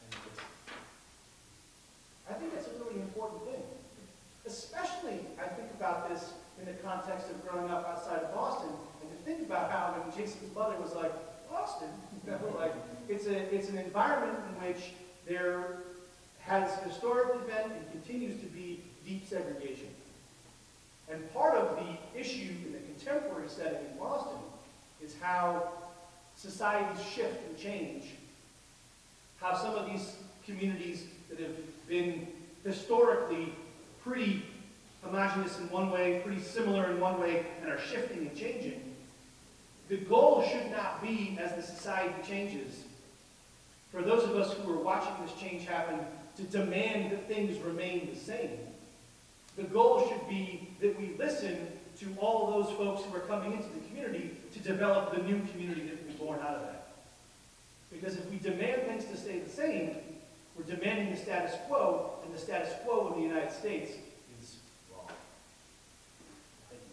F: and listen? I think that's a really important thing. Especially, I think about this in the context of growing up outside of Boston, and to think about how when Jason's mother was like, Boston, like it's an environment in which there has historically been and continues to be deep segregation. And part of the issue in the contemporary setting in Boston is how societies shift and change, how some of these communities that have been historically pretty homogeneous in one way, pretty similar in one way, and are shifting and changing. The goal should not be, as the society changes, for those of us who are watching this change happen, to demand that things remain the same. The goal should be that we listen to all those folks who are coming into the community to develop the new community that will be born out of that. Because if we demand things to stay the same, we're demanding the status quo, and the status quo in the United States is wrong. Thank you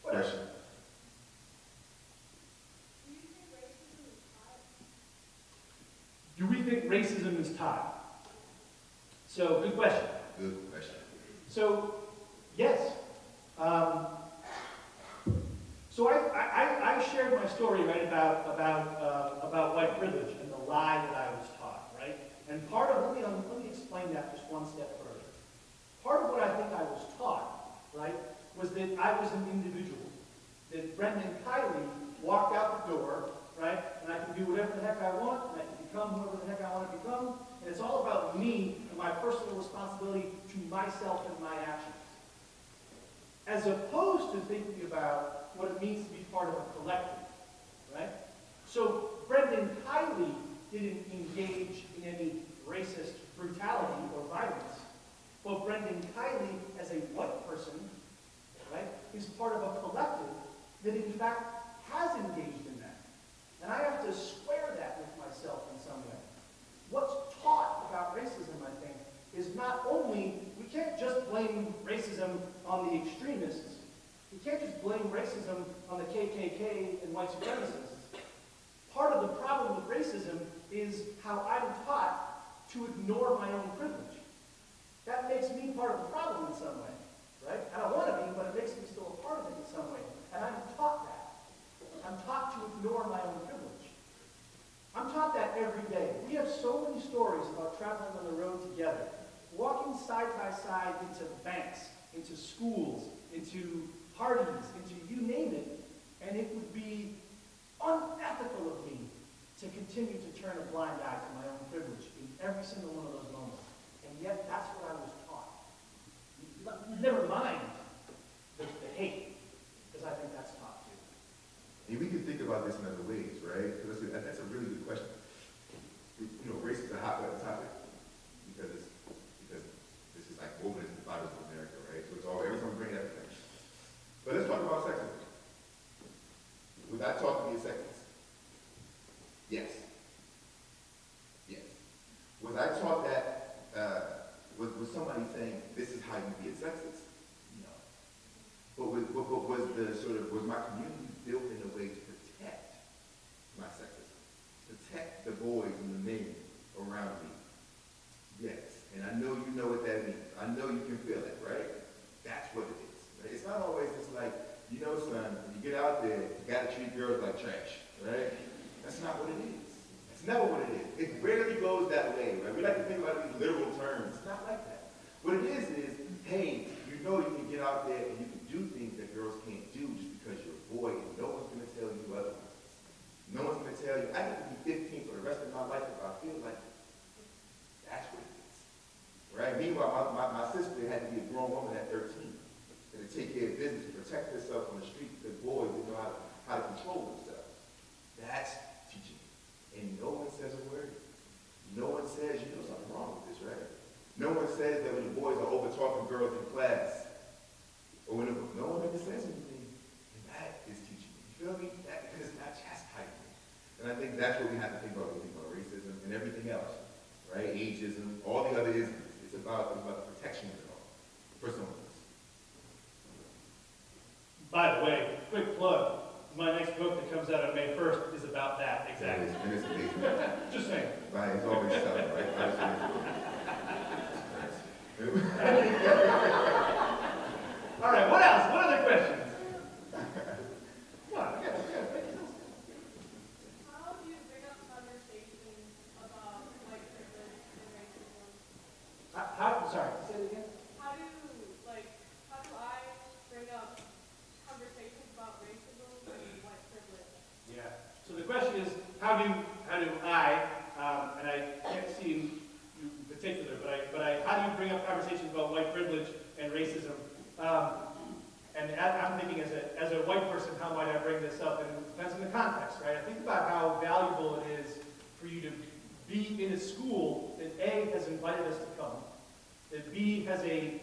F: for that. What else?
E: Question.
F: Do we think racism is taught? So, good question.
E: Good question.
F: So, yes. So I shared my story, right, about white privilege and the lie that I was taught, right? And part of, let me explain that just one step further. Part of what I think I was taught, right, was that I was an individual. That Brendan Kiley walked out the door, right, and I can do whatever the heck I want, and I can become whoever the heck I want to become, and it's all about me and my personal responsibility to myself and my actions. As opposed to thinking about what it means to be part of a collective, right? So Brendan Kiley didn't engage in any racist brutality or violence. But Brendan Kiley, as a white person, right, is part of a collective that in fact has engaged in that. And I have to square that with myself in some way. What's taught about racism, I think, is not only, we can't just blame racism on the extremists. We can't just blame racism on the KKK and white supremacists. Part of the problem with racism is how I'm taught to ignore my own privilege. That makes me part of the problem in some way, right? I don't want to be, but it makes me still a part of it in some way. And I'm taught that. I'm taught to ignore my own privilege. I'm taught that every day. We have so many stories about traveling on the road together, walking side by side into banks, into schools, into parties, into you name it, and it would be unethical of me to continue to turn a blind eye to my own privilege in every single one of those moments. And yet, that's what I was taught. Never mind the hate, because I think that's taught too.
E: And we can think about this in other ways, right? Because that's a really good question. You know, race is a hot button topic because this is like woven into the fabric of America, right? So it's all every time we bring everything. But let's talk about sexism. Was I taught to be a sexist? Yes. Yes. Was I taught that? Was somebody saying this is how you be a sexist? No. But was my community built in a way to protect my sexism, protect the boys and the men around me? Yes. And I know you know what that means. I know you can feel it, right? That's what it is. Right? It's not always just like, you know, son, when you get out there, you gotta treat girls like trash, right? That's not what it is. It's never what it is. It rarely goes that way, right? We like to think about these literal terms. It's not like that. What it is, hey, you know you can get out there and you can do things that girls can't do just because you're a boy and no one's gonna tell you otherwise. No one's gonna tell you, I get to be 15 for the rest of my life if I feel like it. That's what it is. Right? Meanwhile, my sister had to be a grown woman at 13 and to take care of business, to protect herself on the street because boys didn't know how to control themselves. That's teaching. And no one says a word. No one says, you know something wrong with this, right? No one says that when the boys are over talking girls in class, or when no one ever says anything, and that is teaching. You feel me? That, because it's not chastising. And I think that's what we have to think about when we think about racism and everything else, right? Ageism, all the other isms. It's about the protection of it all for some of us.
F: By the way, quick plug. My next book that comes out on May 1st is about that, exactly.
E: And it's amazing.
F: Just saying.
E: Right, it's always selling, right?
F: All right, what else? What other questions? Come on, I got it.
G: How do you bring up conversations about white privilege and racism?
F: Sorry, say it again?
G: How do I bring up conversations about racism and white privilege?
F: Yeah. So the question is, how do I, and I can't see you in particular, but how do you bring up conversations about white privilege and racism? And I'm thinking as a white person, how might I bring this up? And it depends on the context, right? I think about how valuable it is for you to be in a school that A, has invited us to come, that B, has a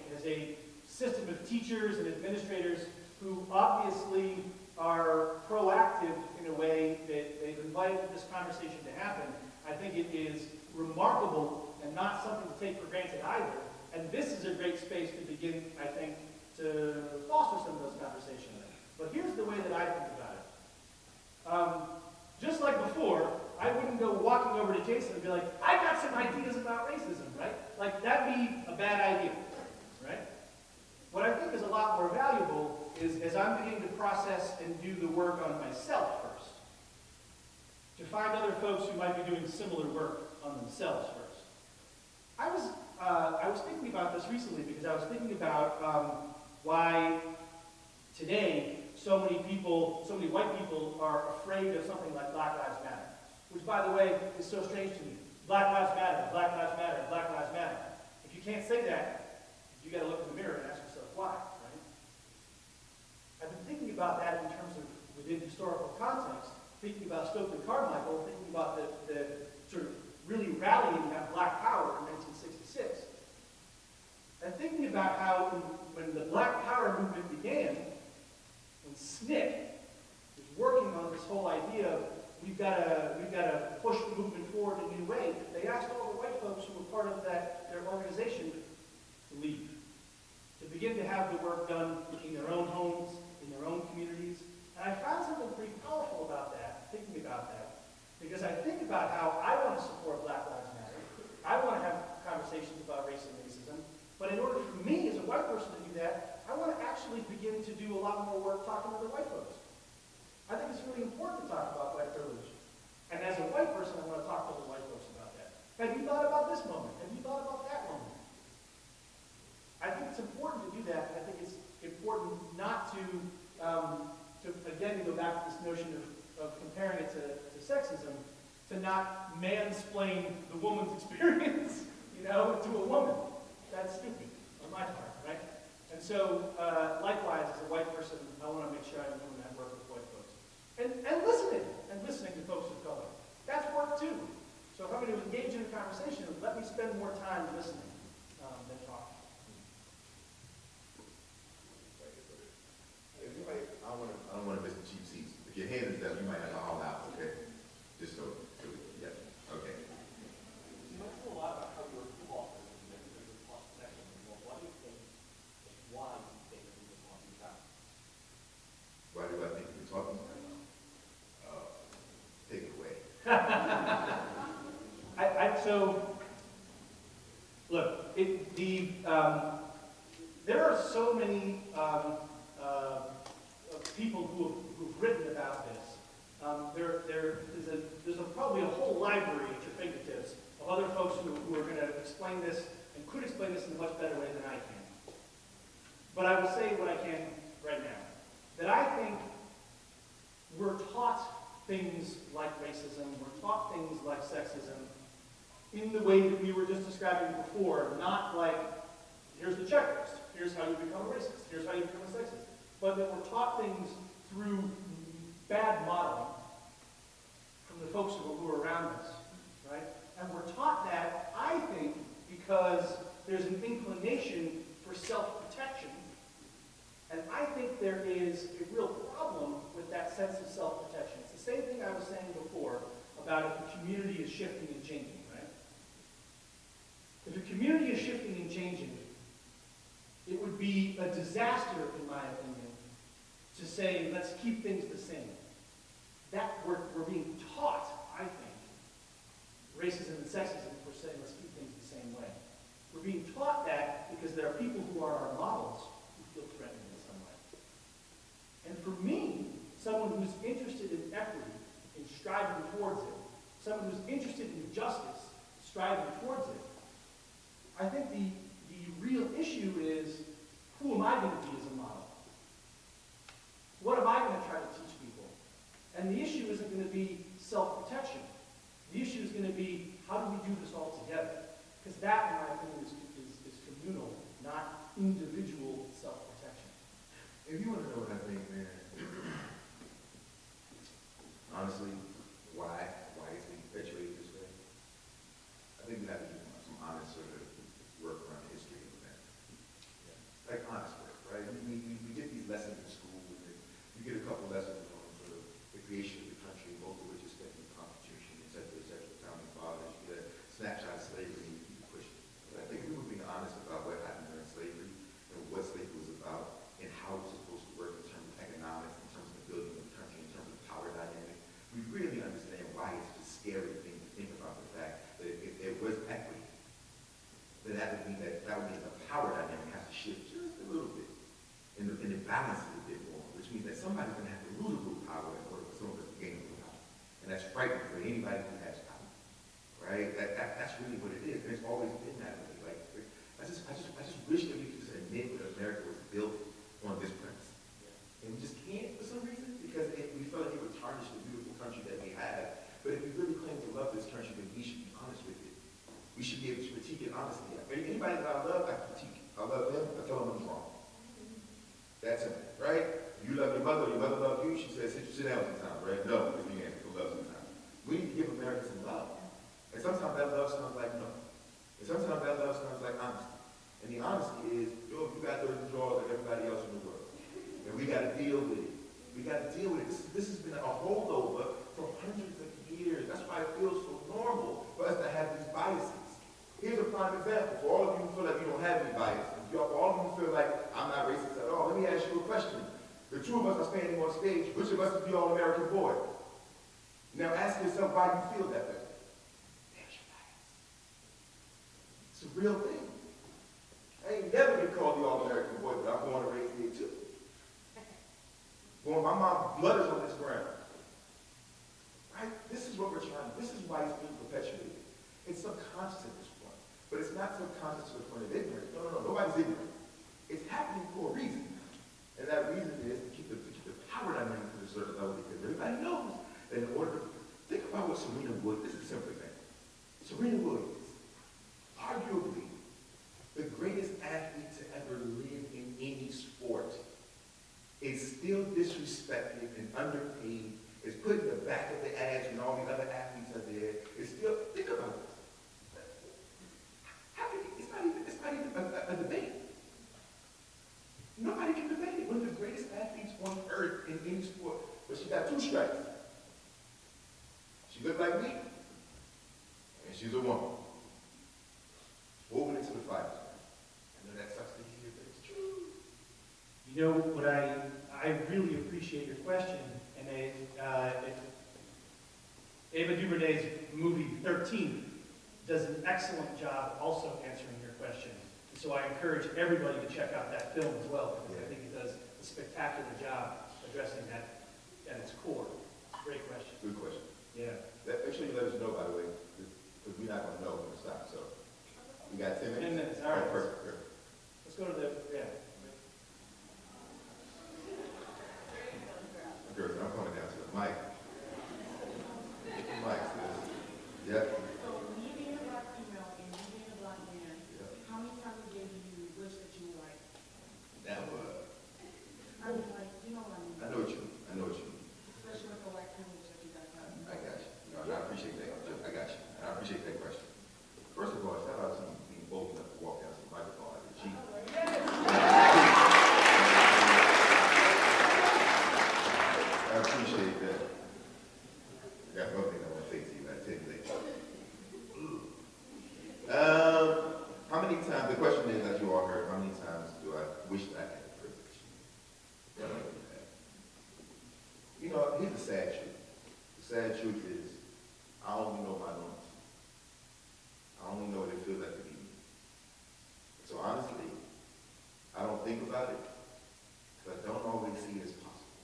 F: system of teachers and administrators who obviously are proactive in a way that they've invited this conversation to happen. I think it is remarkable and not something to take for granted either. And this is a great space to begin, I think, to foster some of those conversations. But here's the way that I think about it. Just like before, I wouldn't go walking over to Jason and be like, I've got some ideas about racism, right? Like, that'd be a bad idea, right? What I think is a lot more valuable is as I'm beginning to process and do the work on myself first, to find other folks who might be doing similar work on themselves first. I was thinking about this recently because I was thinking about why today so many white people are afraid of something like Black Lives Matter, which, by the way, is so strange to me. Black Lives Matter, Black Lives Matter, Black Lives Matter. If you can't say that, you got to look in the mirror and ask yourself why, right? I've been thinking about that in terms within historical context, thinking about Stokely Carmichael, thinking about the sort of really rallying that Black Power in 1966, and thinking about how when the Black Power movement began, when SNCC was working on this whole idea of we've got to push the movement forward in a new way, they asked all the white folks who were part of their organization to leave, to begin to have the work done in their own homes, in their own communities. And I found something pretty powerful about that, thinking about that, because I think about how I want to support Black Lives Matter. I want to have conversations about race and racism. But in order for me as a white person to do that, I want to actually begin to do a lot more work talking to the white folks. I think it's really important to talk about white privilege. And as a white person, I want to talk to the white folks about that. Have you thought about this moment? Have you thought about that moment? I think it's important to do that. I think it's important not to again, go back to this notion of comparing it to sexism, to not mansplain the woman's experience, to a woman. That's stupid on my part, right? And so, likewise, as a white person, I want to make sure I'm doing that work with white folks. And listening to folks of color. That's work too. So if I'm going to engage in a conversation, let me spend more time listening than talking.
E: If you might, I don't want to miss the cheap seats. If your hand is down, you might have to haul out, okay? Just so, yeah, okay.
H: You mentioned a lot about how you were taught as an individual taught section. Well, why do you think you were taught these habits?
E: Why do I think you're talking about? Take it away.
F: So, look, there are so many people who've written about this. There's probably a whole library at your fingertips of other folks who are going to explain this and could explain this in a much better way than I can. But I will say what I can right now. That I think we're taught things like racism, we're taught things like sexism in the way that we were just describing before, not like, here's the checklist, here's how you become a racist, here's how you become a sexist, but that we're taught things through bad modeling from the folks who are around us, right? And we're taught that, I think, because there's an inclination for self-protection. And I think there is a real problem with that sense of self-protection. It's the same thing I was saying before about if the community is shifting and changing, right? If the community is shifting and changing, it would be a disaster, in my opinion, to say, let's keep things the same. That we're being taught, I think, racism and sexism, for saying, let's keep things the same way. We're being taught that because there are people who are our models who feel threatened in some way. And for me, someone who's interested in equity, in striving towards it, someone who's interested in justice, striving towards it, I think the real issue is, who am I going to be as a model? What am I going to try to teach people? And the issue isn't going to be self-protection. The issue is going to be, how do we do this all together? Because that, in my opinion, is communal, not individual self-protection.
E: If you want to know what I think, man, honestly, why is it perpetuated this way? I think we have to do some honest sort of work around the history of that. Yeah. Like honest work, right? We get these lessons in school, and you get a couple lessons on sort of the creation of the country, most of which is spent in the Constitution, et cetera, founding fathers. You get a snapshot of slavery, and you keep pushing. But I think we were being honest about what happened during slavery, and what slavery was about, and how it's supposed to work in terms of economics, in terms of the building of the country, in terms of power dynamic. We really understand why it's a scary thing to think about the fact that if there was equity, then that would mean the power dynamic has to shift just a little bit, and it balances a bit more, which means that somebody's going to have to lose a little power in order for some of us to gain a little power. And that's frightening for anybody who has power, right? That's really what it is, and it's always been that way. Like, I just wish that we could just admit that America was built on this premise. And we just can't for some reason, because we feel like it would tarnish the beautiful country that we have. But if we really claim to love this country, then we should be honest with it. We should be able to critique it honestly. Anybody that I love, I critique. I love them, I tell them I'm wrong. That's it, right? You love your mother loves you, she says, sit down sometimes, right? No, because we ain't gonna love sometimes. We need to give America some love. And sometimes that love sounds like no. And sometimes that love sounds like honesty. And the honesty is, yo, you got dirty drawers like everybody else in the world. And we got to deal with it. We got to deal with it. This has been a holdover for hundreds of years. That's why it feels so normal for us to have these biases. Here's a prime example. For all of you who feel like you don't have any biases, for all of you who feel like I'm not racist at all, let me ask you a question. The two of us are standing on stage. Which of us is the all-American boy? Now ask yourself why you feel that way. There's your bias. It's a real thing. I ain't never been called the all-American boy, but I'm born and raised here too. Born, my mom's blood is on this ground. Right? This is what we're trying to, this is why it's being perpetuated. It's subconscious at this point. But it's not subconscious to the point of ignorance. No, nobody's ignorant. It's happening for a reason. And that reason is to keep the power dynamic to a certain level, because everybody knows that in order to think about what Serena Williams, this is a simple example. Serena Williams, arguably the greatest athlete to ever live in any sport, is still disrespected and underpaid, is put in the back of the ads when all these other athletes are there. It's still, think about this. It's not even a debate. Nobody can debate it. One of the greatest athletes on earth in any sport, but she got 2 strikes. She looked like me, and she's a woman. Woven into the fight. I know that sucks to hear, but it's true.
F: You know what I really appreciate your question, and Ava DuVernay's movie 13 does an excellent job also answering your question. So I encourage everybody to check out that film as well, because I think it does a spectacular job addressing that at its core. Great question.
E: Good question.
F: Yeah.
E: Make sure you let us know, by the way, because we're not going to know when to stop. So, we got 10 minutes?
F: 10 minutes, all right.
E: Perfect.
F: Let's go to the, yeah.
E: Girls, I'm coming down to the mic. Mic, sis. Yep.
I: So, me being a black female and you being a black man,
E: Yep.
I: how many times a day do you wish that you were like?
E: Never.
I: I mean, like, you know what I mean?
E: I know what you mean.
I: Especially with the white privilege that you guys have.
E: I got you. No, I appreciate that. I got you. I appreciate that question. First of all, shout out to you being bold enough to walk down to the microphone like a G. I appreciate that. I got one thing I want to say to you. I tell you later. How many times, the question is, as you all heard, how many times do I wish that I had the privilege? You know, here's the sad truth. The sad truth is, I only know my limits. I only know what it feels like to be me. So honestly, I don't think about it, because I don't always see it as possible.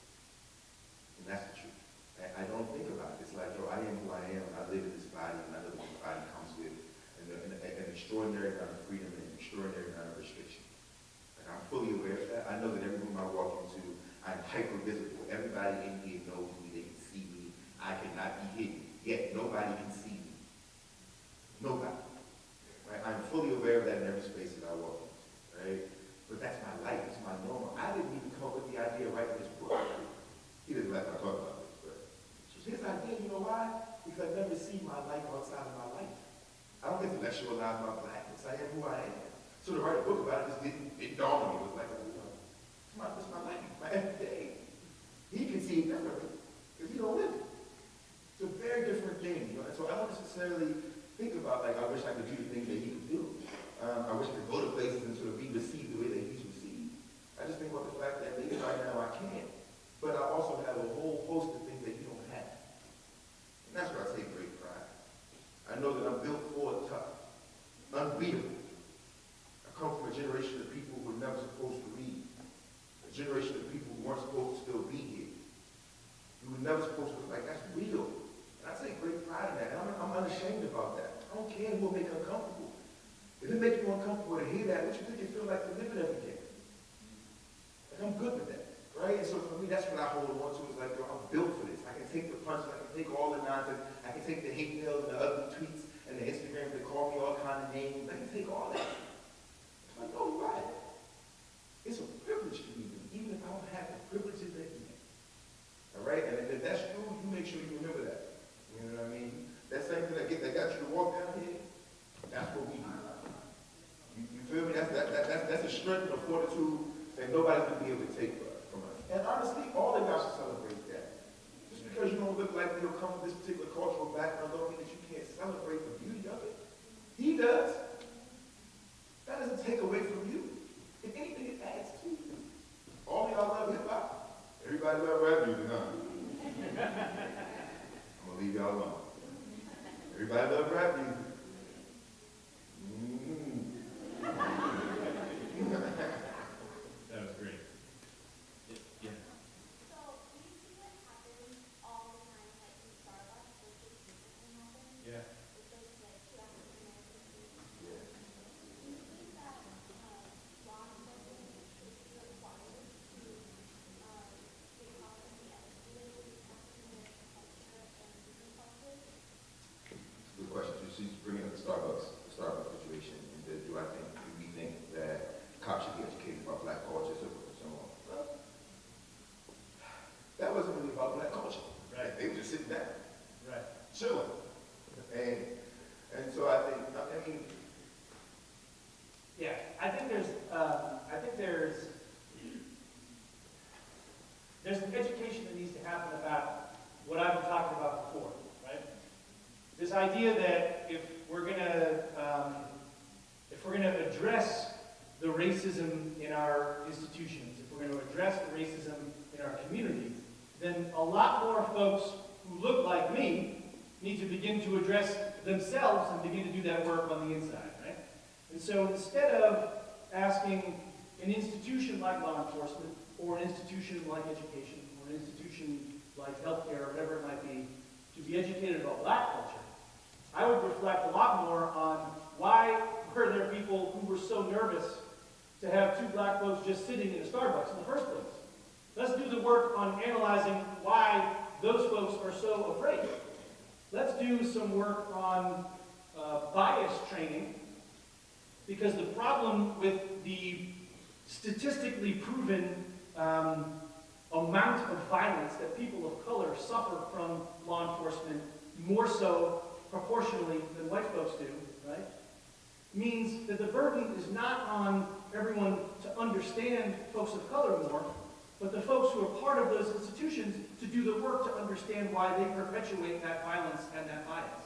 E: And that's the truth. I don't think about it. It's like, yo, I am who I am, and I live in this body, and I know what this body comes with an extraordinary amount of freedom and an extraordinary amount of restriction. And I'm fully aware of that. I know that every room I walk into, I'm hyper visible. Everybody in here knows me. They can see me. I cannot be hidden. Yet nobody can see me. Nobody. Right? I'm fully aware of that in every space that I walk into. Right? But that's my life. It's my normal. I didn't even come up with the idea of writing this book. He doesn't like when I talk about this, but it's his idea. You know why? Because I never see my life outside of my life. I don't intellectualize my blackness. I am who I am. So to write a book about it just didn't dawn on me. It was like, it's my life, my everyday. He can see it differently because he don't live it. It's a very different thing, you know. And so I don't necessarily think about, like, I wish I could do the things that he could do. I wish I could go to places and sort of be received the way that he's received. I just think about the fact that maybe right now I can't. But I also have a whole host of things that you don't have. And that's where I take great pride. I know that I'm built for tough, unbeatable. I come from a generation of people who were never supposed to read. A generation of people who weren't supposed to still be here. You were never supposed to, like, that's real. And I take great pride in that. And I'm unashamed about that. I don't care who will make you uncomfortable. If it makes you uncomfortable to hear that, what you think it feels like to live it every day? Like, I'm good with that, right? And so for me, that's what I hold on to. Is like, yo, I'm built for this. I can take the punches. I can take all the nonsense. I can take the hate mails and the ugly tweets and the Instagrams that call me all kind of names. I can take all that. It's like, oh, right. It's a privilege to me, even if I don't have the privileges strength and the fortitude that nobody's gonna be able to take from us. And honestly, all of y'all should celebrate that. Just because you don't look like you come from this particular cultural background don't mean that you can't celebrate the beauty of it. He does. That doesn't take away from you. If anything, it adds to you. All of y'all love hip hop. Everybody love rap music, huh? I'm gonna leave y'all alone. Everybody love rap music.
H: That was great.
C: Yeah.
G: So, do you see that happens all the time, like in Starbucks, which is frequently happen?
H: Yeah.
G: With those like two African American students?
E: Yeah.
G: Do you think that law enforcement should be required to get properly educated in African American culture and business culture?
E: Good question. So she's bringing up the Starbucks situation. And do we think that cops should be educated about black culture, so forth and so on? Well, that wasn't really about black culture.
F: Right.
E: They were just sitting down,
F: Right.
E: chilling. And so I mean,
F: Yeah, I think there's an education that needs to happen about what I've been talking about before, right? This idea that if we're gonna address the racism in our institutions, if we're gonna address the racism in our community, then a lot more folks who look like me need to begin to address themselves and begin to do that work on the inside, right? And so instead of asking an institution like law enforcement, or an institution like education, or an institution like healthcare, or whatever it might be, to be educated about black culture, I would reflect a lot more on why were there people who were so nervous to have two black folks just sitting in a Starbucks in the first place. Let's do the work on analyzing why those folks are so afraid. Let's do some work on bias training, because the problem with the statistically proven amount of violence that people of color suffer from law enforcement, more so proportionally than white folks do, right, means that the burden is not on everyone to understand folks of color more, but the folks who are part of those institutions to do the work to understand why they perpetuate that violence and that bias.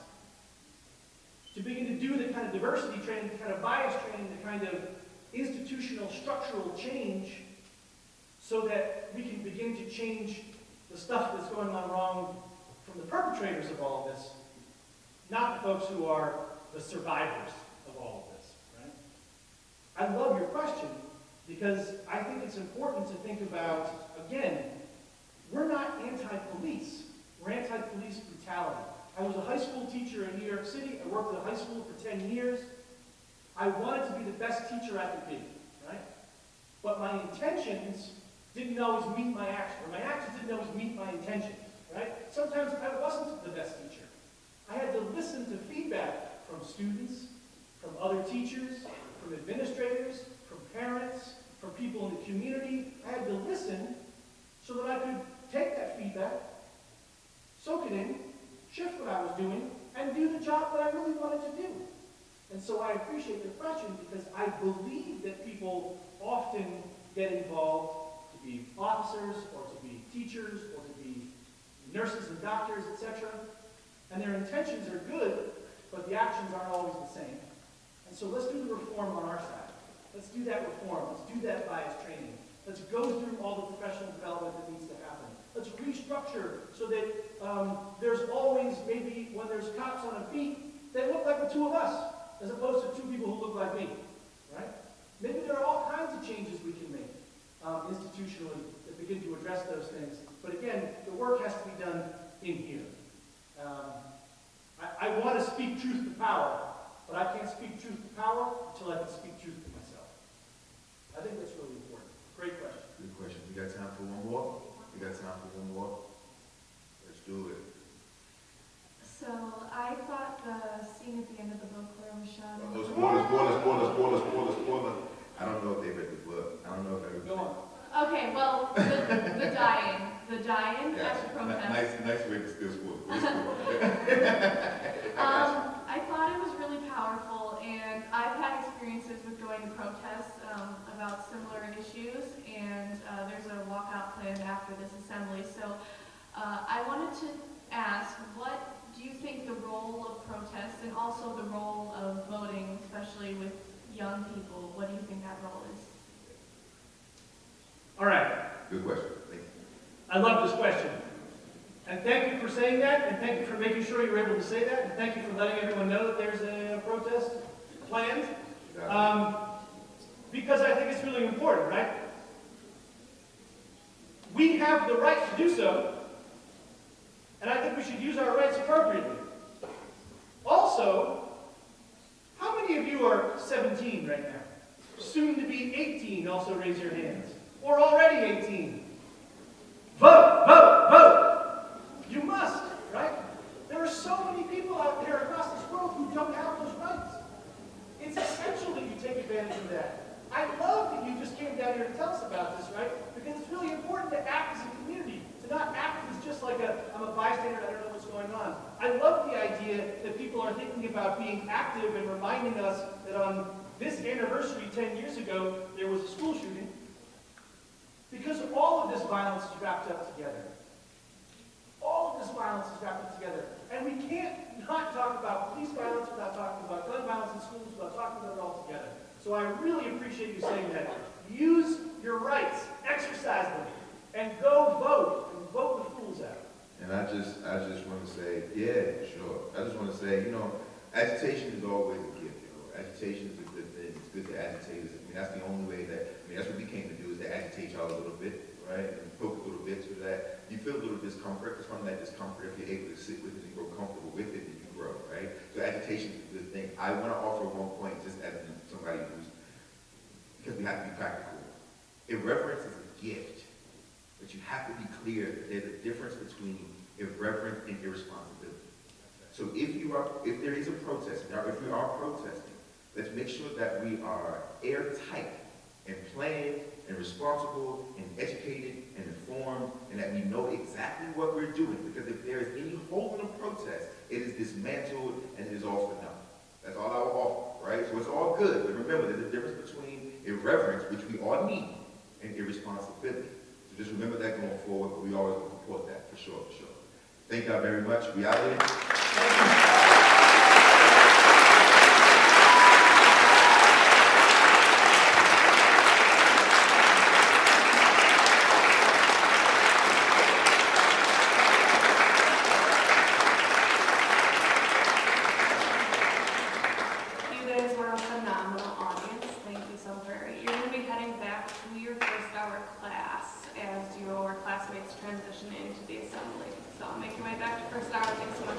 F: To begin to do the kind of diversity training, the kind of bias training, the kind of institutional structural change, so that we can begin to change the stuff that's going on wrong from the perpetrators of all of this, not the folks who are the survivors of all of this, right? I love your question, because I think it's important to think about, again, we're not anti-police. We're anti-police brutality. I was a high school teacher in New York City. I worked at a high school for 10 years. I wanted to be the best teacher I could be, right? But my intentions didn't always meet my actions, or my actions didn't always meet my intentions, right? Sometimes I wasn't the best teacher. I had to listen to feedback from students, from other teachers, from administrators, from parents, from people in the community. I had to listen so that I could take that feedback, soak it in, shift what I was doing, and do the job that I really wanted to do. And so I appreciate the question, because I believe that people often get involved to be officers, or to be teachers, or to be nurses and doctors, etc. And their intentions are good, but the actions aren't always the same. And so let's do the reform on our side. Let's do that reform. Let's do that bias training. Let's go through all the professional development that needs to happen. Let's restructure so that there's always, maybe when there's cops on a beat, they look like the two of us, as opposed to two people who look like me, right? Maybe there are all kinds of changes we can make institutionally that begin to address those things. But again, the work has to be done in here. I want to speak truth to power, but I can't speak truth to power until I can speak truth to myself. I think that's really important. Great question.
E: good question. We got time for one more? We got time for one more? Let's do it.
B: So I thought the scene at the end of the book where Rashad.
E: Oh, spoiler. I don't know if they read the book. I don't know if everybody.
F: Go on.
B: Okay, well, the die-in at the protest.
E: Nice way to still spoil.
B: I thought it was really powerful, and I've had experiences with going to protests about
A: and also the role of voting, especially with young people. What do you think that role is?
F: All right.
E: Good question. Thank you.
F: I love this question. And thank you for saying that, and thank you for making sure you were able to say that, and thank you for letting everyone know that there's a protest planned. Because I think it's really important, right? We have the right to do so, and I think we should use our rights appropriately. Also, how many of you are 17 right now? Soon to be 18, also raise your hands. Or already 18. Vote, vote, vote! You must, right? There are so many people out there across this world who don't have those rights. It's essential that you take advantage of that. I love that you just came down here to tell us about this, right? Because it's really important to act as a community, to not act as just like I'm a bystander, I don't know what's going on. I love the idea that people are thinking about being active and reminding us that on this anniversary 10 years ago, there was a school shooting. Because all of this violence is wrapped up together. All of this violence is wrapped up together. And we can't not talk about police violence without talking about gun violence in schools, without talking about it all together. So I really appreciate you saying that. Use your rights, exercise them, and go vote, and vote the fools out.
E: And I just want to say, yeah, sure. I just want to say, agitation is always a gift, Agitation is a good thing. It's good to agitate. I mean, that's the only way that's what we came to do, is to agitate y'all a little bit, right? And poke a little bit so that you feel a little discomfort. Because from that discomfort, if you're able to sit with it and grow comfortable with it, then you grow, right? So agitation is a good thing. I want to offer one point, just as somebody because we have to be practical. Irreverence is a gift, but you have to be clear that there's a difference between irreverence and irresponsibility. So if there is a protest, now if we are protesting, let's make sure that we are airtight and planned and responsible and educated and informed, and that we know exactly what we're doing. Because if there is any hole in a protest, it is dismantled and it is all for nothing. That's all I will offer, right? So it's all good, but remember, there's a difference between irreverence, which we all need, and irresponsibility. So just remember that going forward, but we always will support that, for sure, for sure. Thank y'all very much. We out here. Thank you.
A: transition into the assembly. So make your way back to first hour. Thanks so much.